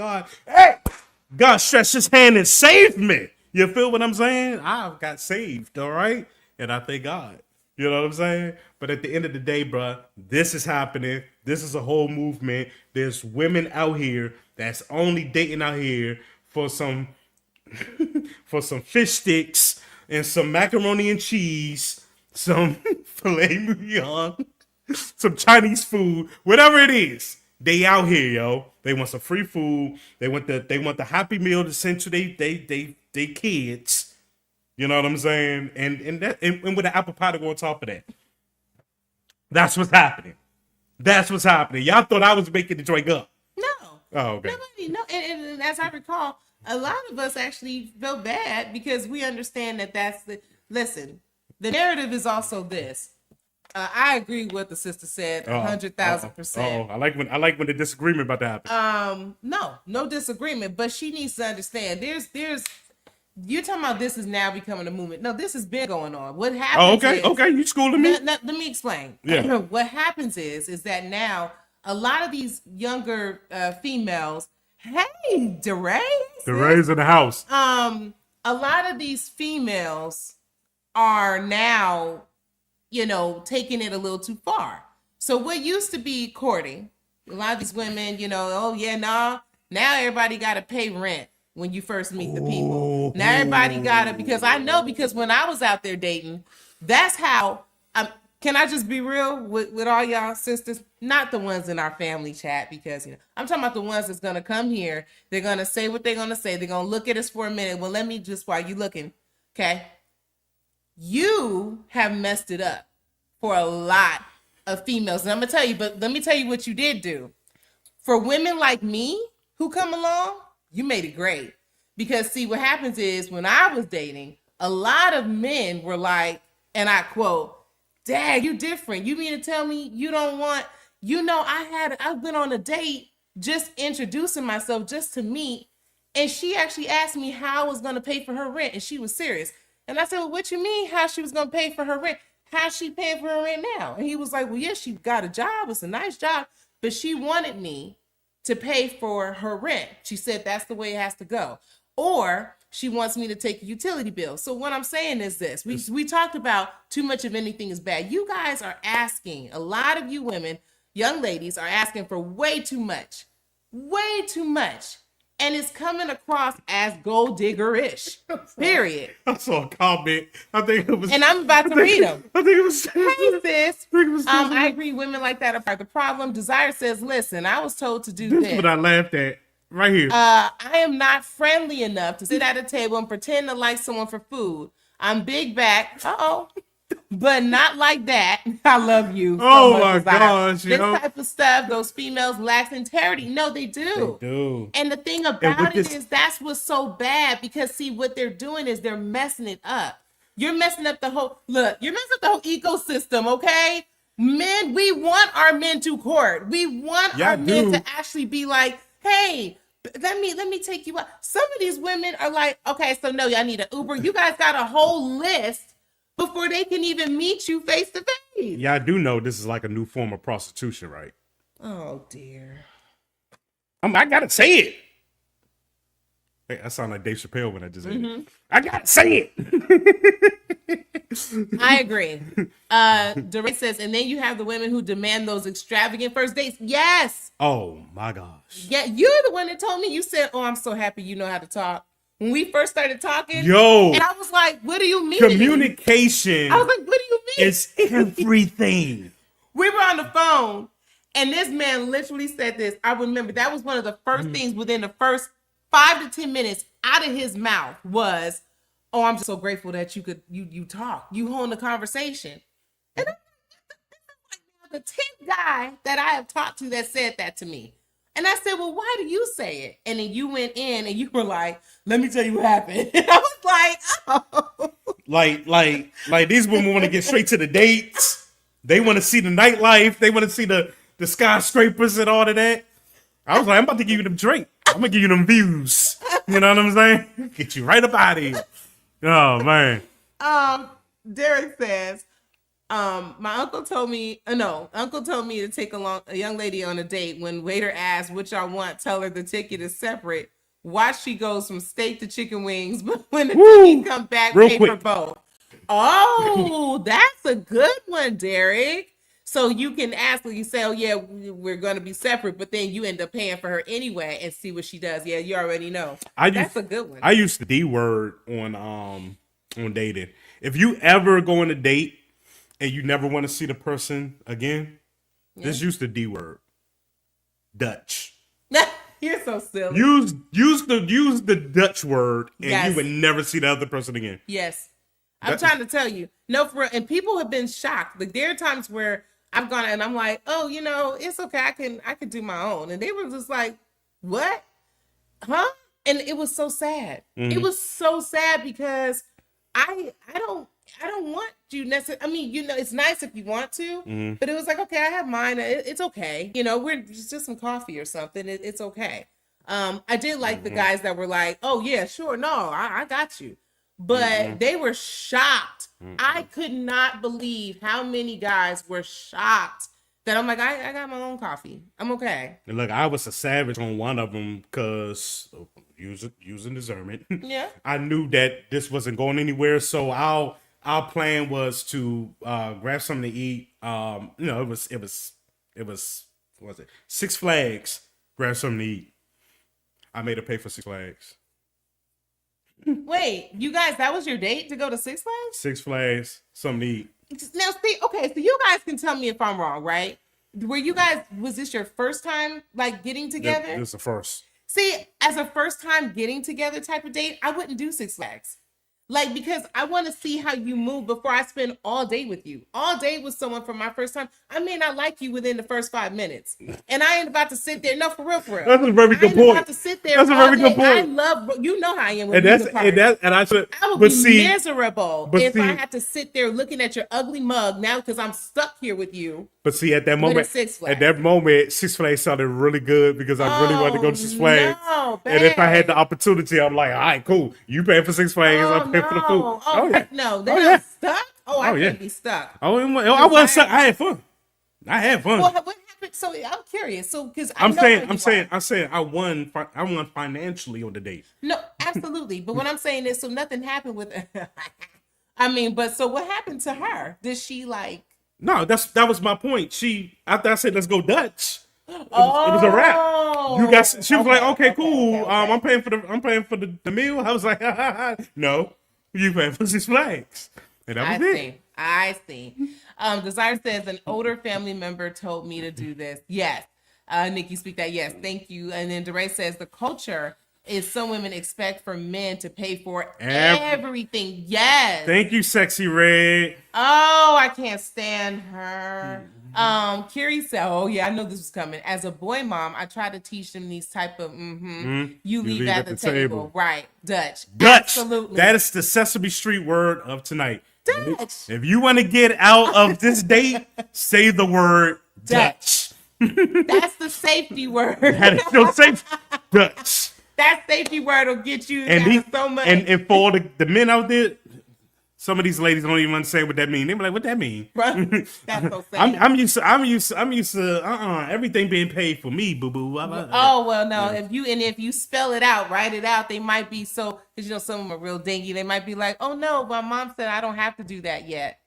God stretched his hand and saved me. You feel what I'm saying? I got saved, all right? And I thank God. You know what I'm saying? But at the end of the day, bruh, this is happening. This is a whole movement. There's women out here that's only dating out here for some for some fish sticks and some macaroni and cheese, some filet mignon, some Chinese food, whatever it is. They out here, yo. They want some free food. They want the Happy Meal to send to they kids. You know what I'm saying? And with an apple pie to go on top of that. That's what's happening. That's what's happening. Y'all thought I was making the drink up. No. Oh, okay. And as I recall, a lot of us actually felt bad because we understand that listen, the narrative is also this. I agree with what the sister said, 100,000%. I like when the disagreement about to happen. No disagreement, but she needs to understand. There's you're talking about this is now becoming a movement. No, this has been going on. What happens? Okay, you schooling me? Let me explain. Yeah. What happens is that now a lot of these younger females, hey, DeRay's in the house. A lot of these females are now, taking it a little too far. So what used to be courting, a lot of these women, now everybody got to pay rent when you first meet the people. Now everybody got to, because when I was out there dating, that's how, can I just be real with all y'all sisters? Not the ones in our family chat, because I'm talking about the ones that's going to come here. They're going to say what they're going to say. They're going to look at us for a minute. Well, let me just, while you looking, okay? You have messed it up for a lot of females. And I'm going to tell you, but let me tell you what you did do. For women like me who come along, you made it great. Because see, what happens is when I was dating, a lot of men were like, and I quote, "Dad, you different. You mean to tell me you don't want, I've been on a date just introducing myself just to meet. And she actually asked me how I was going to pay for her rent. And she was serious. And I said, well, what you mean how she was going to pay for her rent? How's she paying for her rent now? And he was like, well, yeah, she got a job. It's a nice job. But she wanted me to pay for her rent. She said that's the way it has to go. Or she wants me to take a utility bill. So what I'm saying is this. We talked about too much of anything is bad. You guys are asking, a lot of you women, young ladies are asking for way too much. Way too much. And it's coming across as gold digger-ish. Period. I saw a comment. I think it was. And I'm about to read them. I think it was. Hey, sis. I agree. Women like that are part of the problem. Desire says, listen, I was told to do this. This is what I laughed at. Right here. I am not friendly enough to sit at a table and pretend to like someone for food. I'm big back. But not like that. I love you. Oh so my much, Desire. gosh. This type of stuff, those females lack integrity. No, they do. They do. And the thing about it is that's what's so bad because see what they're doing is they're messing it up. You're messing up the whole you're messing up the whole ecosystem, okay? Men, we want our men to court. We want our men to actually be like, hey, let me take you out. Some of these women are like, okay, so no, y'all need an Uber. You guys got a whole list before they can even meet you face to face. Yeah, I do know this is like a new form of prostitution, right? Oh dear. I gotta say it. Hey, I sound like Dave Chappelle when I just said it. I gotta say it. I agree. DeRay says, and then you have the women who demand those extravagant first dates. Yes. Oh my gosh. Yeah, you're the one that told me. You said, "Oh, I'm so happy you know how to talk." When we first started talking, and I was like, "What do you mean?" Communication. I was like, "What do you mean?" It's everything. We were on the phone, and this man literally said this. I remember that was one of the first things within the first 5 to 10 minutes out of his mouth was, "Oh, I'm just so grateful that you could you talk, you hold the conversation." And I'm like, the 10th guy that I have talked to that said that to me. And I said, well, why do you say it? And then you went in and you were like, let me tell you what happened. And I was like, oh. Like these women want to get straight to the dates. They want to see the nightlife. They want to see the skyscrapers and all of that. I was like, I'm about to give you them drink. I'm going to give you them views. You know what I'm saying? Get you right up out of here. Oh, man. Derek says, my uncle told me to take a young lady on a date. When waiter asked what y'all want, tell her the ticket is separate. Watch she goes from steak to chicken wings, but when the ticket come back, pay for both. Oh, that's a good one, Derek. So you can ask her, you say, oh yeah, we're going to be separate, but then you end up paying for her anyway and see what she does. Yeah, you already know. That's a good one. I use the D word on dating. If you ever go on a date and you never want to see the person again, just use the D word. Dutch. You're so silly. Use the Dutch word and you would never see the other person again. Yes. I'm trying to tell you. No, for real. And people have been shocked. Like there are times where I've gone and I'm like, oh, you know, it's okay. I can do my own. And they were just like, what? Huh? And it was so sad. Mm-hmm. It was so sad because I don't want you necessarily. I mean, you know, it's nice if you want to, but it was like, okay, I have mine. It's okay. You know, we're just some coffee or something. It's okay. I did like the guys that were like, oh yeah, sure. No, I got you. But they were shocked. I could not believe how many guys were shocked that I'm like, I got my own coffee. I'm okay. And look, I was a savage on one of them because using discernment. Yeah. I knew that this wasn't going anywhere. So our plan was to grab something to eat. You know, it was what was it? Six Flags. Grab something to eat. I made her pay for Six Flags. Wait, you guys, that was your date to go to Six Flags? Six Flags, something to eat. Now, see, okay, so you guys can tell me if I'm wrong, right? Was this your first time, like, getting together? This is the first. See, as a first time getting together type of date, I wouldn't do Six Flags. Like, because I want to see how you move before I spend all day with you. All day with someone for my first time. I may not like you within the first 5 minutes. And I ain't about to sit there. No, for real. That's a very good point. I ain't about to sit there. That's a very good point. I love, you know how I am with I would be miserable if I had to sit there looking at your ugly mug now because I'm stuck here with you. But see, at that moment, Six Flags sounded really good because I really wanted to go to Six Flags. No, and if I had the opportunity, I'm like, all right, cool. You paying for Six Flags, I'm paying for the food. No, they're stuck. I can't be stuck. I wasn't stuck. I had fun. Well, what happened? So I'm curious. So because I'm saying I won financially on the date. No, absolutely. But what I'm saying is, so nothing happened with. I mean, but so what happened to her? Did she like? No, that was my point. After I said let's go Dutch, it was a wrap. She was like, okay, cool. Okay. I'm paying for the meal. I was like, no, you paying for Six Flags, and that was it. I see. Desire says an older family member told me to do this. Yes. Nikki, speak that. Yes, thank you. And then DeRay says the culture is some women expect for men to pay for everything. Yes. Thank you, Sexy Red. Oh, I can't stand her. Carrie said, oh yeah, I know this was coming. As a boy mom, I try to teach them these type of you leave at the table. Right. Dutch. Absolutely. That is the Sesame Street word of tonight. Dutch. If you want to get out of this date, say the word Dutch. That's the safety word. That is your safe Dutch. That safety word will get you so much. And for all the men out there, some of these ladies don't even understand what that means. They be like, "What that mean?" Right. That's so sad. I'm used to everything being paid for me, boo boo. Oh well, no. If you spell it out, write it out, they might be so. Because some of them are real dingy. They might be like, "Oh no, my mom said I don't have to do that yet."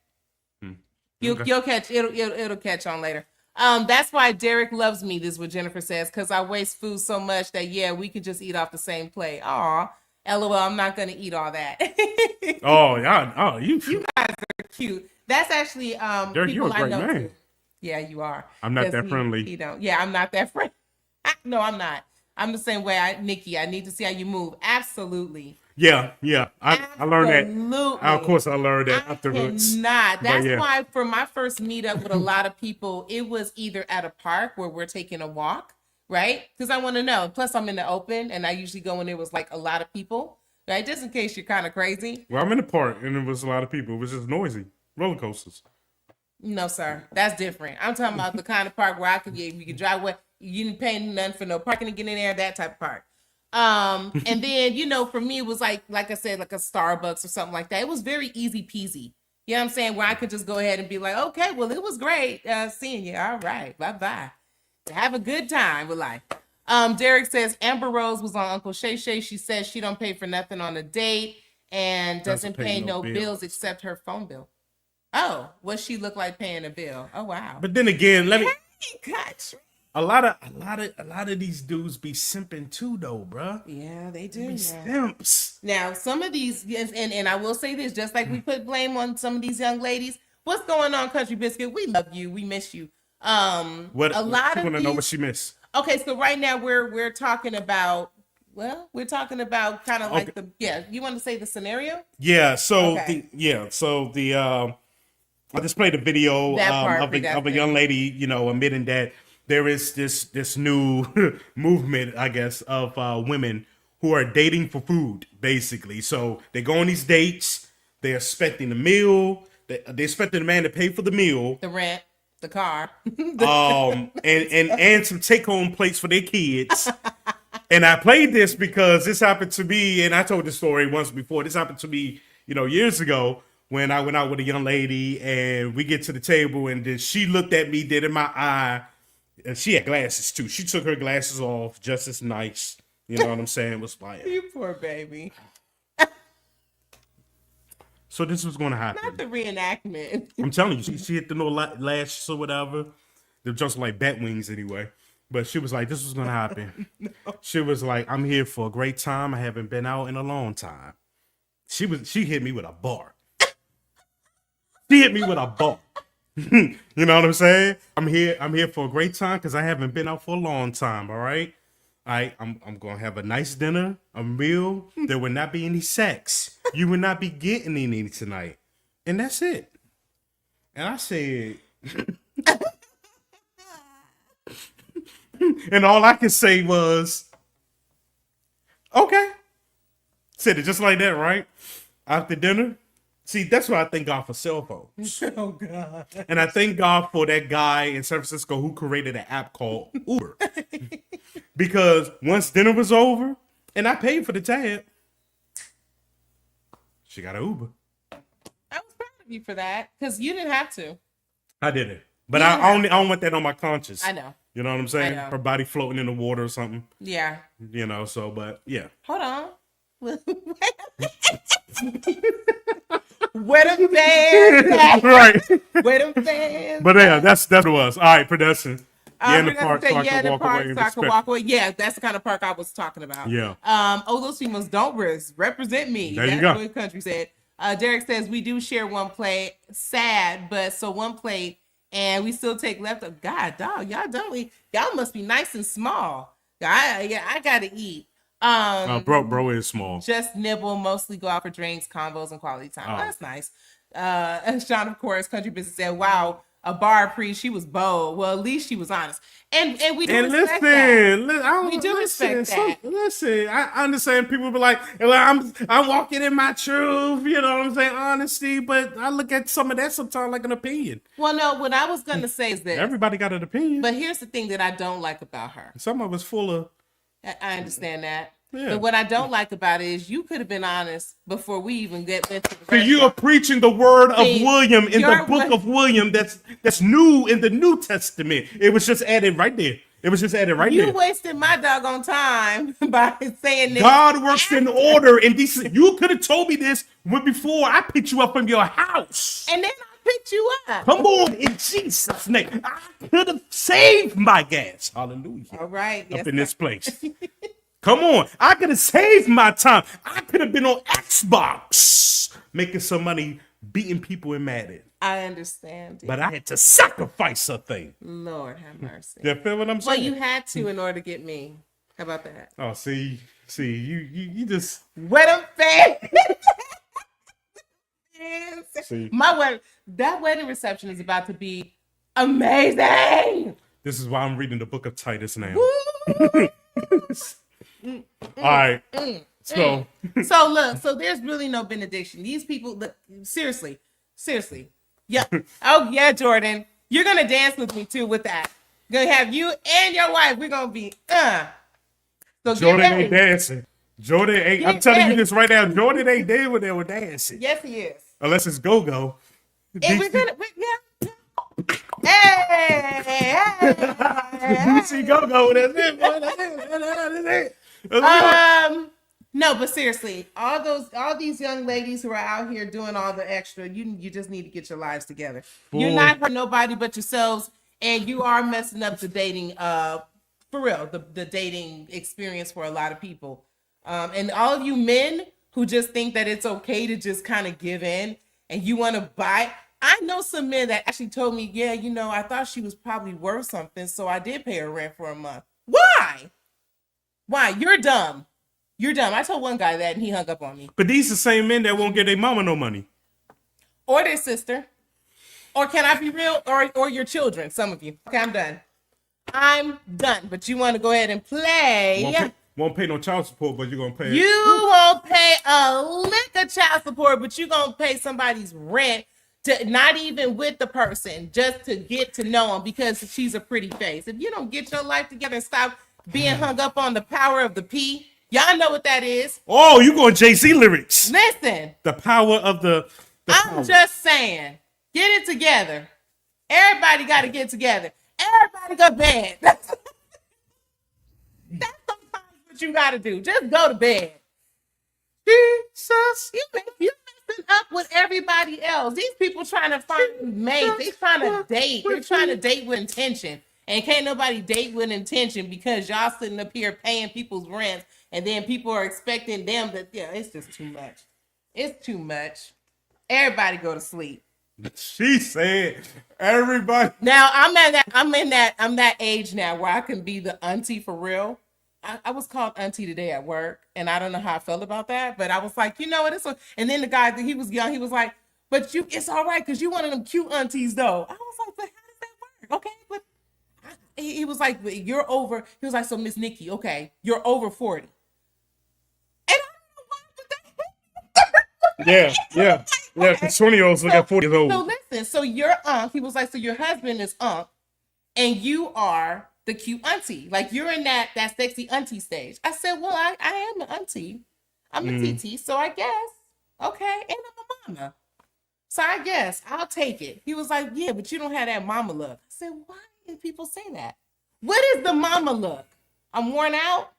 You'll catch it'll catch on later. That's why Derek loves me. This is what Jennifer says, because I waste food so much that we could just eat off the same plate. Aw, LOL, I'm not gonna eat all that. Oh yeah, oh you guys are cute. That's actually Derek, you're a great man. Too. Yeah, you are. I'm not that friendly. Yeah, I'm not that friendly. No, I'm not. I'm the same way. Nikki, I need to see how you move. Absolutely. Yeah. I learned that. Of course, I learned that afterwards. That's why for my first meetup with a lot of people, it was either at a park where we're taking a walk, right? Because I want to know. Plus, I'm in the open, and I usually go when there was like a lot of people, right? Just in case you're kind of crazy. Well, I'm in the park, and there was a lot of people. It was just noisy. Roller coasters. No, sir. That's different. I'm talking about the kind of park where you can drive away. You didn't pay nothing for no parking to get in there, that type of park. And then, for me, it was like I said, like a Starbucks or something like that. It was very easy peasy. You know what I'm saying? Where I could just go ahead and be like, okay, well, it was great seeing you. All right. Bye-bye. Have a good time with life. Derek says Amber Rose was on Uncle Shay Shay. She says she don't pay for nothing on a date and doesn't pay no bills except her phone bill. Oh, what she look like paying a bill? Oh, wow. But then again, country. A lot of these dudes be simping too, though, bruh. Yeah, they do. Be simps. Now, some of these, and I will say this, just like we put blame on some of these young ladies. What's going on, Country Biscuit? We love you. We miss you. A lot of want to know what she missed. Okay, so right now we're talking about. Well, we're talking about kind of like you want to say the scenario? Yeah. So I just played a video of a young lady, admitting that there is this new movement, I guess, of women who are dating for food, basically. So they go on these dates. They're expecting the meal. They're expecting the man to pay for the meal, the rent, the car, and some take-home plates for their kids. And I played this because this happened to me, and I told the story once before. This happened to me, years ago when I went out with a young lady, and we get to the table, and then she looked at me, dead in my eye. And she had glasses too. She took her glasses off just as nice. You know what I'm saying? Was like, you poor baby. So this was going to happen. Not the reenactment. I'm telling you, she hit the little lashes or whatever. They're just like bat wings anyway. But she was like, this was going to happen. No. She was like, I'm here for a great time. I haven't been out in a long time. She hit me with a bar. She hit me with a bar. You know what I'm saying? I'm here for a great time because I haven't been out for a long time. All right. I'm gonna have a nice dinner, a meal. There will not be any sex. You will not be getting any tonight, and that's it. And I said, and all I could say was, okay. Said it just like that, right? After dinner. See, that's why I thank God for cell phones. Oh, God. And I thank God for that guy in San Francisco who created an app called Uber. Because once dinner was over, and I paid for the tab, she got an Uber. I was proud of you for that, because you didn't have to. I didn't. But I don't want that on my conscience. I know. You know what I'm saying? Her body floating in the water or something. Yeah. But yeah. Hold on. Where them fans? Right. Where them fans? But yeah, that's what it was. All right, production. In the park, so I can walk away. Yeah, that's the kind of park I was talking about. Yeah. Those females don't represent me. There that's you go. What Country said. Derek says we do share one plate. Sad, but so one plate and we still take leftovers. God, dog, y'all must be nice and small. I gotta eat. Bro is small. Just nibble, mostly go out for drinks, convos, and quality time. Oh. Well, that's nice. And Sean, of course, Country Business said, wow, a bar pre, she was bold. Well, at least she was honest. And we do respect that. We do respect that. Listen, I understand people be like, I'm walking in my truth, you know what I'm saying, honesty, but I look at some of that sometimes like an opinion. Well, no, what I was going to say is that everybody got an opinion. But here's the thing that I don't like about her. Some of us full of... I understand that. Yeah. But what I don't like about it is you could have been honest before we even get into the So you are preaching the word of William in the book of William that's new in the New Testament. It was just added right there. You wasted my doggone time by saying this. God works in order and decent. You could have told me this before I picked you up from your house. And then I picked you up. Come on, in Jesus' name. I could have saved my gas. Hallelujah. All right. Up in this place. Come on. I could have saved my time. I could have been on Xbox making some money beating people in Madden. I understand. But I had to sacrifice a thing. Lord have mercy. You feel what I'm saying? Well, you had to in order to get me. How about that? Oh, see, you just... What a fan! That wedding reception is about to be amazing. This is why I'm reading the book of Titus now. All right. So look, so there's really no benediction. These people, look, seriously. Yeah. Oh yeah, Jordan. You're gonna dance with me too with that. Gonna have you and your wife. We're gonna be So Jordan ain't dancing. Jordan ain't. I'm telling you this right now. Jordan ain't there when they were dancing. Yes, he is. Unless it's go-go. And we're gonna, Hey. You see go-go. That's it, boy. That's it. No, but seriously, all these young ladies who are out here doing all the extra, you just need to get your lives together. Boy. You're not hurting nobody but yourselves, and you are messing up the dating, for real, the dating experience for a lot of people. And all of you men who just think that it's okay to just kind of give in and you want to buy. I know some men that actually told me, yeah, I thought she was probably worth something, so I did pay her rent for a month. Why? You're dumb. I told one guy that and he hung up on me. But these are the same men that won't give their mama no money. Or their sister. Or can I be real? Or your children, some of you. Okay, I'm done. But you want to go ahead and play. Won't pay no child support, but you're going to pay. You won't pay a lick of child support, but you're going to pay somebody's rent, to not even with the person, just to get to know them because she's a pretty face. If you don't get your life together and stop being hung up on the power of the P, y'all know what that is. Oh, you going Jay-Z lyrics. Listen. The power of the I'm just saying, get it together. Everybody got to get together. Everybody go to bed. That's sometimes what you got to do. Just go to bed. Jesus. You messing up with everybody else. These people trying to find mates. They trying to date. They're trying to date with intention. And can't nobody date with intention because y'all sitting up here paying people's rents and then people are expecting them to, it's just too much. It's too much. Everybody go to sleep. She said everybody. Now I'm that age now where I can be the auntie for real. I was called auntie today at work and I don't know how I felt about that, but I was like, you know what? And then the guy, he was young. He was like, but it's all right. Cause you one of them cute aunties though. I was like, but how does that work? Okay. But he was like, you're over. He was like, so Miss Nikki, okay, you're over 40. And I don't know why. Yeah. Because 20-year-olds look at 40 years old. So listen, so your he was like, so your husband is and you are the cute auntie. Like you're in that sexy auntie stage. I said, well, I am an auntie. I'm a TT, so I guess. Okay, and I'm a mama. So I guess I'll take it. He was like, yeah, but you don't have that mama look. I said, why do people say that? What is the mama look? I'm worn out?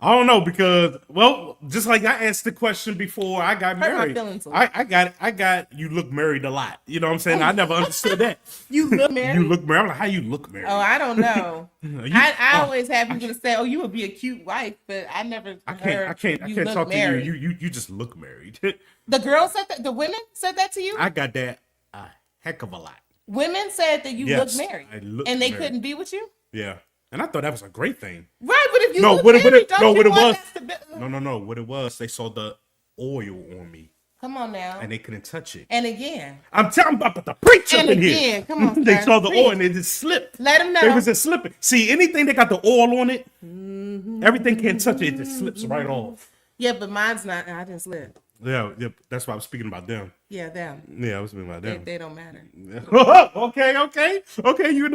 I don't know because, well, just like I asked the question before I got married. I got you look married a lot. You know what I'm saying? I never understood that. You look married? You look married? I'm like, how you look married? Oh, I don't know. I always have people to say, oh, you would be a cute wife, but I never I can't talk married. to you. You just look married. The girls said that? The women said that to you? I got that a heck of a lot. Women said that you Yes, look married, I look and they married. couldn't be with you. Yeah. And I thought that was a great thing. Right, but if you No, look what it married, don't you was want that stability? no. What it was, they saw the oil on me Come on now. and they couldn't touch it. And again. I'm telling about the preach up And in again, here. come on, They sir. saw the Preach. oil and it just slipped. Let them know. They was just slipping. See, anything that got the oil on it, everything can't touch it. It just slips right off. Yeah, but mine's not. I didn't slip. Yeah. That's why I was speaking about them. Yeah, them. Yeah, I was speaking about them. They don't matter. Okay. You in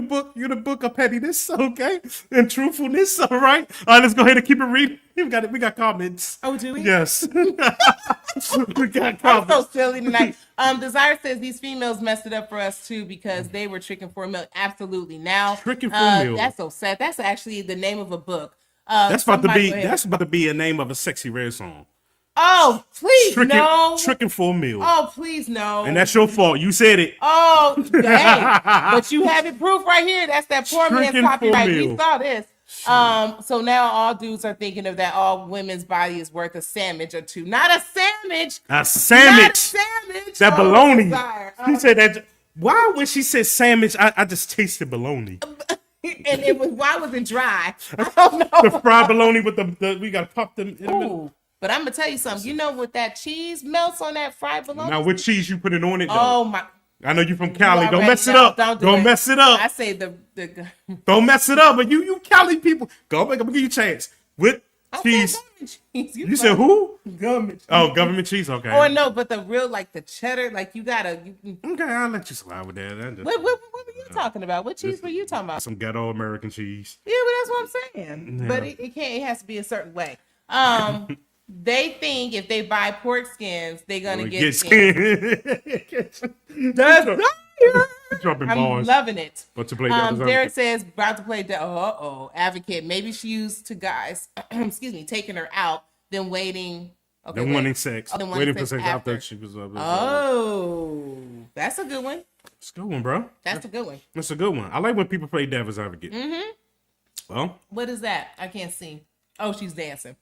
the book of pettiness, okay, and truthfulness. All right. Let's go ahead and keep it reading. We got comments. Oh, do we? Yes. We got I'm comments. so silly tonight. Desire says these females messed it up for us too because they were tricking for milk. Absolutely. Now, Tricking for milk. That's so sad. That's actually the name of a book. That's about somebody- to be a name of a Sexy Red song. Oh, please no. Tricking for a meal. Oh, please no. And that's your fault. You said it. Oh, dang. But you have it proof right here. That's that poor man's Tricking for copyright. We meal. saw this. So now all dudes are thinking of that all women's body is worth a sandwich or two. Not a sandwich. A sandwich. Not a sandwich. That Oh, bologna. Desire. She said that. Why when she said sandwich, I just tasted bologna. And it was, why was it dry? I don't know. The fried bologna with the we gotta pop them in the middle. Ooh, but I'm gonna tell you something. You know what that cheese melts on that fried bologna? Now what cheese you putting on it though? Oh my! I know you from Cali. You Don't already mess it know. up. Don't do Don't it. mess it up. I say the Don't mess it up. But you Cali people, go. I'm gonna give you a chance. With cheese. government cheese. You said who? Government cheese. Oh, government cheese. Okay. Or no, but the real like the cheddar, like you gotta. Okay, I'll let you slide with that. What were you talking about? What cheese were you talking about? Some ghetto American cheese. Yeah, but that's what I'm saying. Yeah. But it can't. It has to be a certain way. They think if they buy pork skins, they're gonna get skins. Dropping I'm bars. loving it. But to play devil's Derek advocate. says about to play the advocate. Maybe she used to guys, excuse me, taking her out, then waiting. Okay, Then wanting sex. Oh, then wanting Waiting for sex sex after. after she was up. Oh, that's a good one. It's a good one, bro. That's a good one. That's a good one. I like when people play devil's advocate. Mm-hmm. Well, What is that? I can't see. Oh, she's dancing.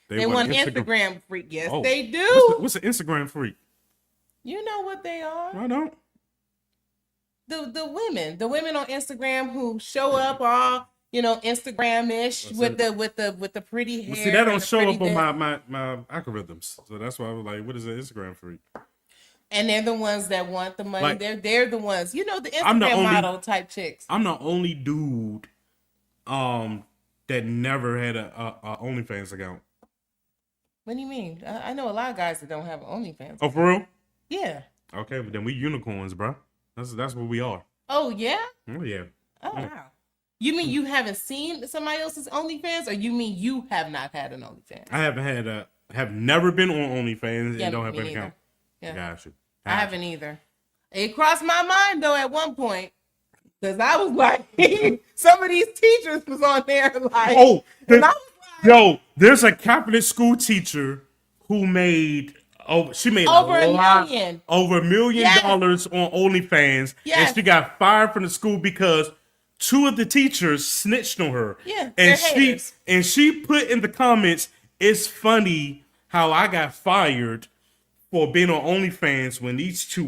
they They want want Instagram freak. Yes, Oh. they do. What's an Instagram freak? You know what they are. I don't. The women on Instagram who show up all Instagram-ish with the pretty hair. Well, see, that and don't the show pretty up on this. my algorithms. So that's why I was like, what is an Instagram freak? And they're the ones that want the money. Like, they're the ones. The I'm the Instagram only- model type chicks. I'm the only dude that never had a OnlyFans account. What do you mean? I know a lot of guys that don't have OnlyFans. Oh, for real? Yeah. Okay, but then we unicorns, bro. That's what we are. Oh yeah. Oh yeah. Oh wow. You mean you haven't seen somebody else's OnlyFans, or you mean you have not had an OnlyFans? I have never been on OnlyFans Yeah, and don't have me an neither. account. Yeah. Got you. I haven't either. It crossed my mind though at one point. Because I was like, some of these teachers was on there like, Oh, and I was like, yo, there's a Catholic school teacher who made she made Over a lot- million. over $1 million Yes. on OnlyFans, Yes. and she got fired from the school because two of the teachers snitched on her. Yeah, they're and haters. she put in the comments, "It's funny how I got fired for being on OnlyFans when these two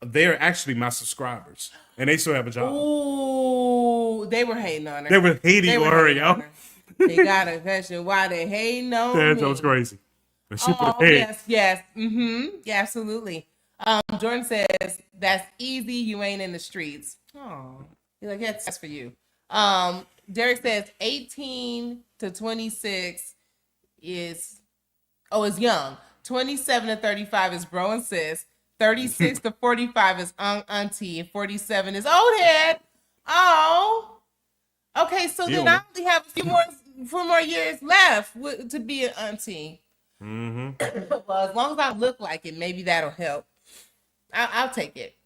they're actually my subscribers, and they still have a job." ooh, they were hating on her. They were hating on her, yo. They got a question why they hating on That me. was crazy. But she put Oh, a head. yes. Yeah, absolutely. Jordan says, that's easy, you ain't in the streets. Oh, you're like, that's for you. Derek says 18 to 26 is young. 27 to 35 is bro and sis. 36 to 45 is auntie. And 47 is old head. Oh. Okay, so then I only have a few more years left to be an auntie. Mm-hmm. Well, as long as I look like it, maybe that'll help. I'll take it.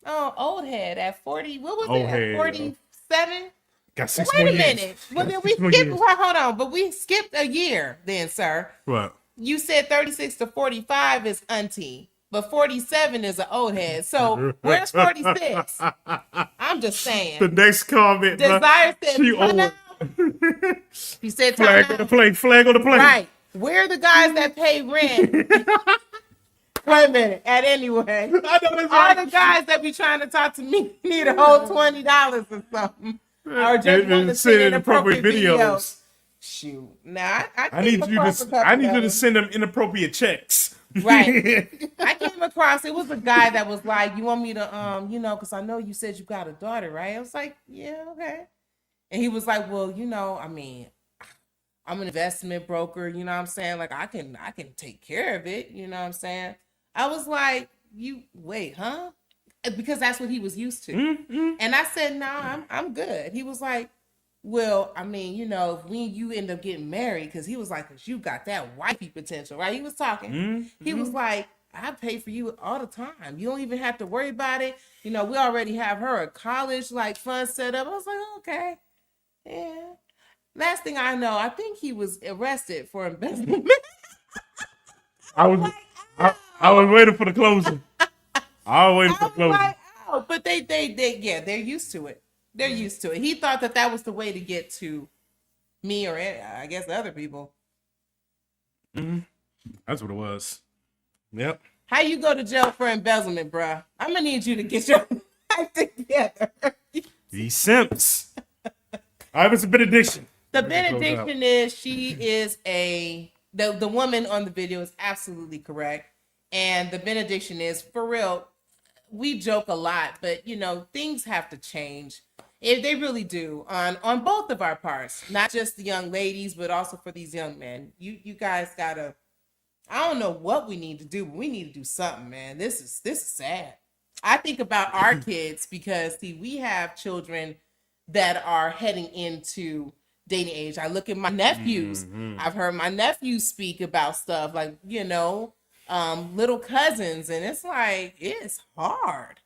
Oh, old head at 40. What was Old it? head, At 47? Got 6 Wait more a years. minute. Well, then we 6 more skipped. years. Well, hold on. But we skipped a year then, sir. What? You said 36 to 45 is auntie, but 47 is an old head. So where's 46? I'm just saying. The next comment, bro. Desire said, She "Time old. out." He said, "Time Flag on out." the play. Flag on the play. Right. Where are the guys that pay rent? Wait a minute. And anyway, all the guys that be trying to talk to me need a whole $20 or something, or just want to send inappropriate videos. Shoot, now I need you to send them inappropriate checks. Right. I came across, it was a guy that was like, you want me to, because I know you said you got a daughter, right? I was like, yeah, okay. And he was like, well, I mean, I'm an investment broker, you know what I'm saying? Like I can take care of it, you know what I'm saying? I was like, wait, huh? Because that's what he was used to. Mm-hmm. And I said, no, I'm good. He was like, well, I mean, when you end up getting married, because he was like, because you got that wifey potential, right? He was talking. Mm-hmm. He was like, I pay for you all the time. You don't even have to worry about it. We already have her a college fund set up. I was like, okay, yeah. Last thing I know, I think he was arrested for embezzlement. I was waiting for the closing. I was waiting for the closing. Like, oh, but they're used to it. They're used to it. He thought that was the way to get to me or I guess other people. Mm-hmm. That's what it was. Yep. How you go to jail for embezzlement, bruh? I'm gonna need you to get your life together. These simps. All right, it's a benediction. The benediction is the woman on the video is absolutely correct. And the benediction is, for real, we joke a lot, but things have to change. They really do on both of our parts, not just the young ladies, but also for these young men. You guys gotta, I don't know what we need to do, but we need to do something, man. This is sad. I think about our kids because we have children that are heading into dating age. I look at my nephews. Mm-hmm. I've heard my nephews speak about stuff like, little cousins, and it's like, it's hard.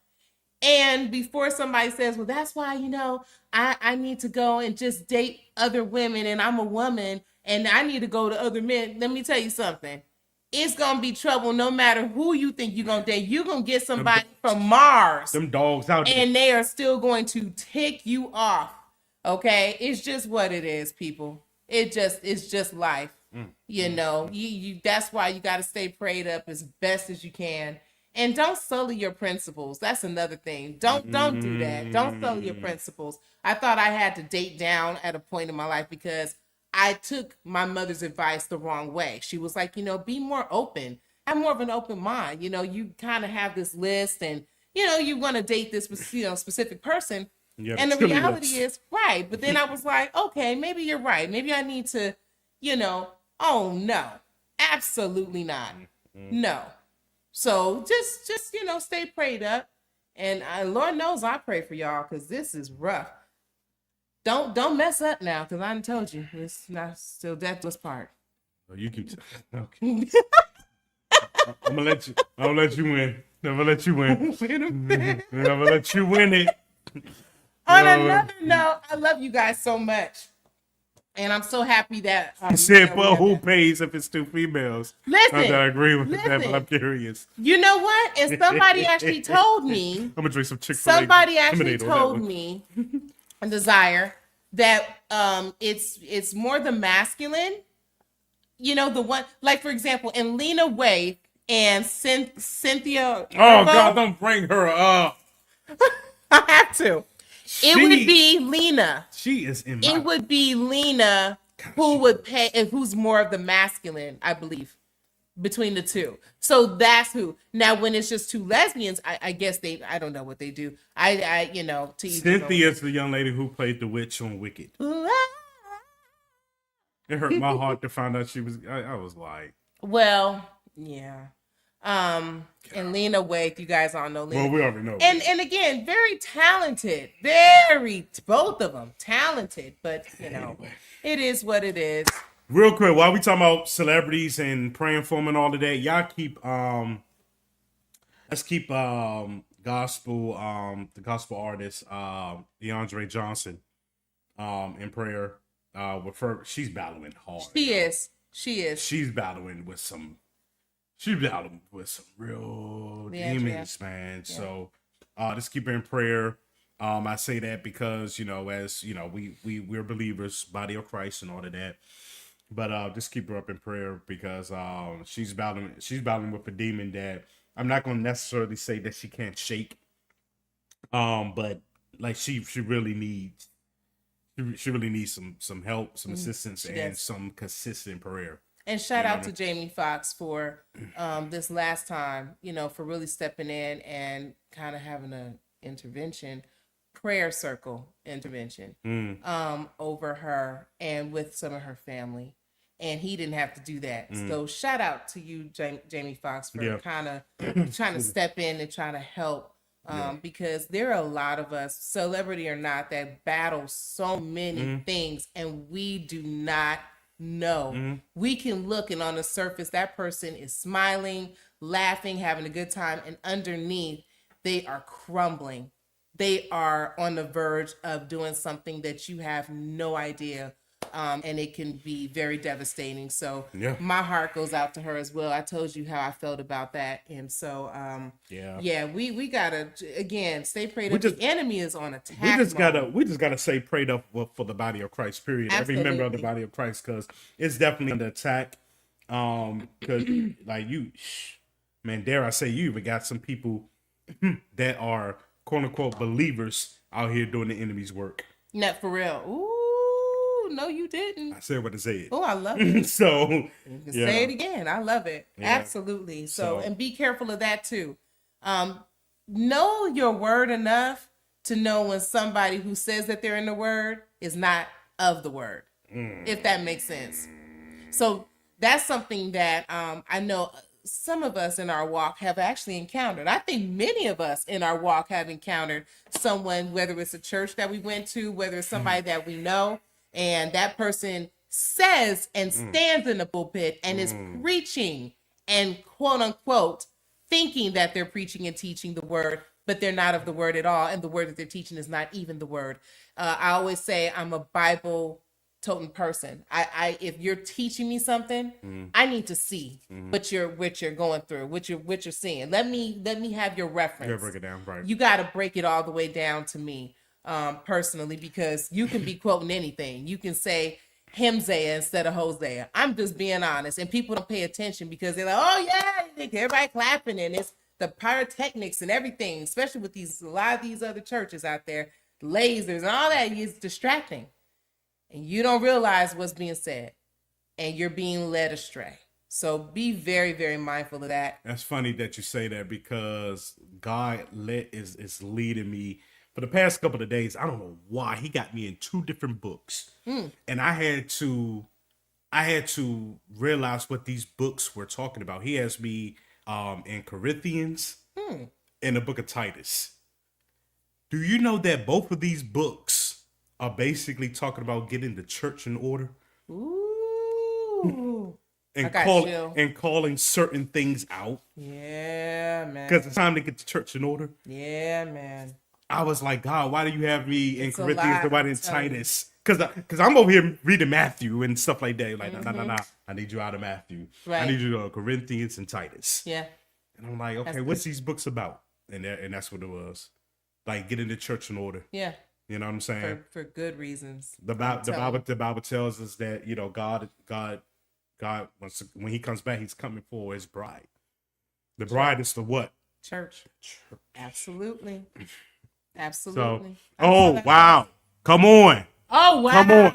And before somebody says, well, that's why, I need to go and just date other women and I'm a woman and I need to go to other men. Let me tell you something. It's going to be trouble no matter who you think you're going to date. You're going to get somebody from Mars. Them dogs out there. And they are still going to tick you off. Okay? It's just what it is, people. It's just life. You that's why you got to stay prayed up as best as you can. And don't sully your principles. That's another thing. Don't do that. Don't sully your principles. I thought I had to date down at a point in my life because I took my mother's advice the wrong way. She was like, be more open. Have more of an open mind. You kind of have this list and, you want to date this specific person. Yeah, and the reality is, right. But then I was like, okay, maybe you're right. Maybe I need to, oh, no, absolutely not. No. So just stay prayed up. And Lord knows I pray for y'all because this is rough. Don't mess up now because I done told you it's not still deathless part. Oh, you keep okay. I'm gonna let you win. I'm gonna let you win. I'm gonna let you win it. On another note, I love you guys so much. And I'm so happy that he said, well, who pays if it's two females? Listen, I agree with that, but I'm curious. You know what? And somebody actually told me. I'm gonna drink some Chick-fil-A. Somebody actually told me, Desire, that it's more the masculine. The one, like for example, in Lena Waithe and Cynthia. Oh God, don't bring her up. I have to. It would be Lena. She is in. It would be Lena who would pay, and who's more of the masculine, I believe, between the two. So that's who. Now, when it's just two lesbians, I guess I don't know what they do. Cynthia's the young lady who played the witch on Wicked. It hurt my heart to find out she was. I was like, well, yeah. And Lena Waithe, you guys all know Lena. Well, we already know. And again, very talented. Both of them talented, but anyway. It is what it is. Real quick, while we talking about celebrities and praying for them and all of that, y'all keep let's keep the gospel artist DeAndre Johnson in prayer. With her, she's battling hard. She is. She's battling with some real demons, man. Yeah. So just keep her in prayer. I say that because, as we're believers, body of Christ and all of that. But just keep her up in prayer because she's battling with a demon that I'm not going to necessarily say that she can't shake. But like she really needs some help, some assistance, and some consistent prayer. And shout out to Jamie Foxx for this last time, for really stepping in and kind of having an intervention, prayer circle intervention over her and with some of her family. And he didn't have to do that. So shout out to you, Jamie Foxx, for kind of trying to step in and trying to help. Because there are a lot of us, celebrity or not, that battle so many things and we do not know. We can look and on the surface, that person is smiling, laughing, having a good time. And underneath, they are crumbling. They are on the verge of doing something that you have no idea. And it can be very devastating. So my heart goes out to her as well. I told you how I felt about that. And so, we gotta, again, stay prayed up. The enemy is on attack. We just gotta stay prayed up for the body of Christ, period. Absolutely. Every member of the body of Christ, because it's definitely under attack. Because like man, dare I say, you even got some people that are quote unquote believers out here doing the enemy's work. Not for real. Ooh. No, you didn't. I said what I said. Oh, I love it. So you can say it again. I love it. Yeah. Absolutely. So, and be careful of that too. Know your word enough to know when somebody who says that they're in the word is not of the word, if that makes sense. So that's something that I know some of us in our walk have actually encountered. I think many of us in our walk have encountered someone, whether it's a church that we went to, whether it's somebody that we know, and that person says and stands in the pulpit and is preaching and quote unquote thinking that they're preaching and teaching the word, but they're not of the word at all. And the word that they're teaching is not even the word. I always say I'm a Bible toting person. I if you're teaching me something, I need to see what you're going through, what you're seeing. Let me have your reference. Yeah, break it down, right? You got to break it all the way down to me. Personally, because you can be quoting anything. You can say Hosea instead of Hosea. I'm just being honest, and people don't pay attention because they're like, "Oh yeah," everybody clapping, and it's the pyrotechnics and everything. Especially with a lot of these other churches out there, lasers and all that is distracting, and you don't realize what's being said, and you're being led astray. So be very, very mindful of that. That's funny that you say that because God is leading me. For the past couple of days, I don't know why he got me in 2 different books, and I had to realize what these books were talking about. He has me in Corinthians and the book of Titus. Do you know that both of these books are basically talking about getting the church in order? Ooh, and calling certain things out. Yeah, man. Because it's time to get the church in order. Yeah, man. I was like, God, why do you have me in Corinthians and why in Titus? Because I'm over here reading Matthew and stuff like that. Like, nah. I need you out of Matthew. Right. I need you to go to Corinthians and Titus. Yeah. And I'm like, okay, what's these books about? And that's what it was. Like, getting the church in order. Yeah. You know what I'm saying? For good reasons. The Bible tells us that, God wants to, when he comes back, he's coming for his bride. The bride is the what? Church. Absolutely. So, wow. Come on. Oh, wow.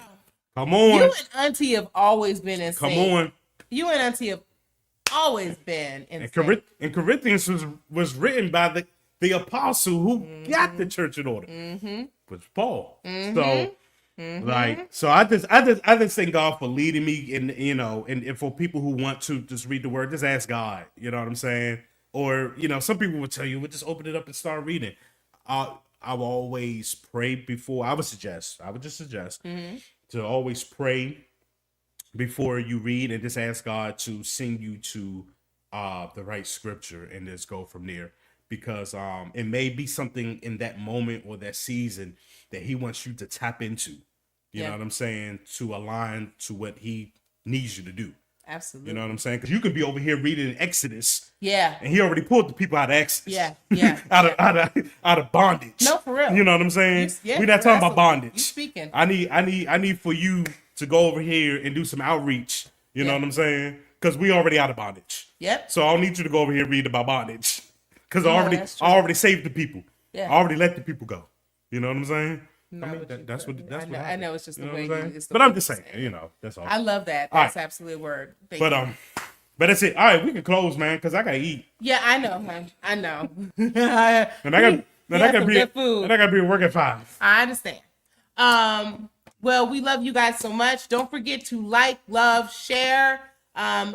Come on. You and Auntie have always been insane. Come on. You and Auntie have always been insane. And Corinthians was written by the apostle who got the church in order. Was Paul. So, so I just thank God for leading me and for people who want to just read the word, just ask God. You know what I'm saying? Or, some people would tell you, we'll just open it up and start reading. I will always pray before. I would just suggest to always pray before you read and just ask God to send you to the right scripture and just go from there. Because it may be something in that moment or that season that he wants you to tap into. You know what I'm saying? To align to what he needs you to do. Absolutely. You know what I'm saying? Because you could be over here reading Exodus. Yeah. And he already pulled the people out of Exodus. Yeah. out of bondage. No, for real. You know what I'm saying? We're not talking about bondage. You speaking. I need for you to go over here and do some outreach. You know what I'm saying? Because we already out of bondage. Yep. So I don't need you to go over here and read about bondage. Because I already saved the people. Yeah. I already let the people go. You know what I'm saying? No, I mean, that's what I know it's just the way. But I'm just saying, that's all. I love that. That's absolutely a word. Thank you. But that's it. All right, we can close, man, because I gotta eat. Yeah, I know, man. I know. And I gotta be at work at 5. I understand. Well, we love you guys so much. Don't forget to like, love, share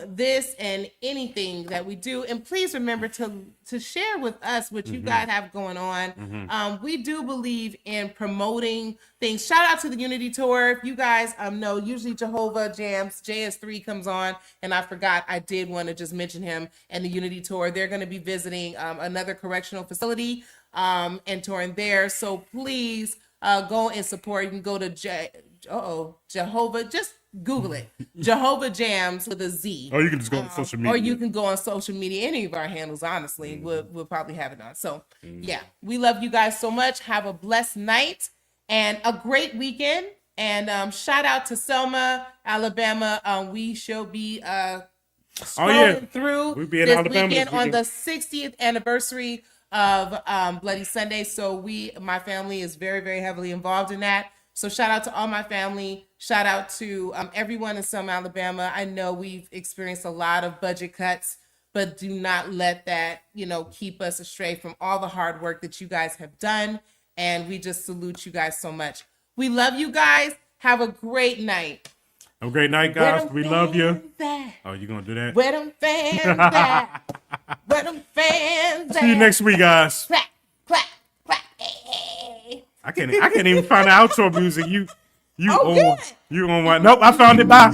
this and anything that we do, and please remember to share with us what you guys have going on. We do believe in promoting things. Shout out to the Unity Tour. If you guys know, usually Jehovah Jams JS3 comes on, and I forgot I did want to just mention him and the Unity Tour. They're going to be visiting another correctional facility and touring there, so please go and support. You can go to Jehovah, just Google it. Jehovah Jams with a Z. Or you can just go on social media. Or you can go on social media. Any of our handles, honestly, we'll probably have it on. So, yeah, we love you guys so much. Have a blessed night and a great weekend. And shout out to Selma, Alabama. We shall be scrolling through we'll be in this Alabama weekend on the 60th anniversary of Bloody Sunday. So my family is very, very heavily involved in that. So shout out to all my family. Shout out to everyone in Selma, Alabama. I know we've experienced a lot of budget cuts, but do not let that, keep us astray from all the hard work that you guys have done. And we just salute you guys so much. We love you guys. Have a great night. Have a great night, guys. We love you. Oh, you gonna do that? Where them fans at? Where them fans at? See you next week, guys. Clap, clap, clap. I can't even find the outro music. You on what? Nope, I found it. Bye.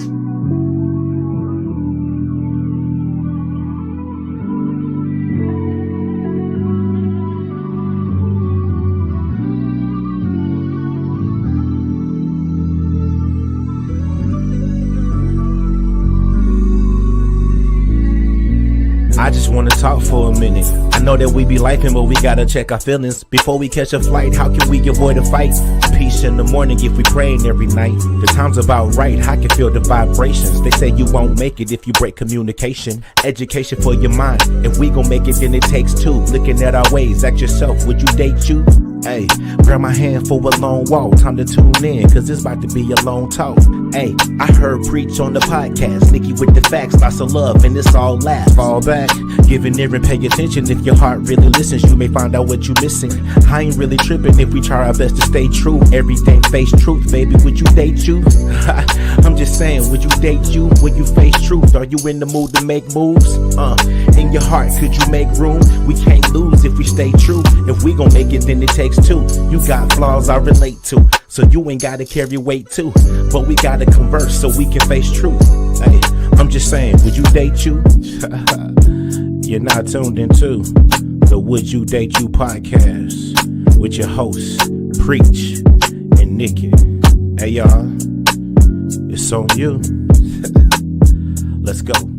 I just wanna talk for a minute. I know that we be lifing, but we gotta check our feelings before we catch a flight. How can we avoid a fight? Peace in the morning if we praying every night. The time's about right, I can feel the vibrations. They say you won't make it if you break communication. Education for your mind. If we gon' make it, then it takes two. Looking at our ways, ask yourself, would you date you? Hey, grab my hand for a long walk. Time to tune in, cause it's about to be a long talk. Hey, I heard preach on the podcast. Nikki with the facts, lots of love, and it's all laughs. Fall back, give an ear and pay attention. If your heart really listens, you may find out what you missing. I ain't really tripping if we try our best to stay true. Everything face truth, baby, would you date you? I'm just saying, would you date you when you face truth? Are you in the mood to make moves? In your heart, could you make room? We can't lose if we stay true. If we gon' make it, then it takes two. You got flaws I relate to, so you ain't gotta carry weight too. But we gotta converse so we can face truth. Hey, I'm just saying, would you date you? You're not tuned into the Would You Date You podcast with your hosts, Preach and Nikki. Hey y'all, it's on you. Let's go.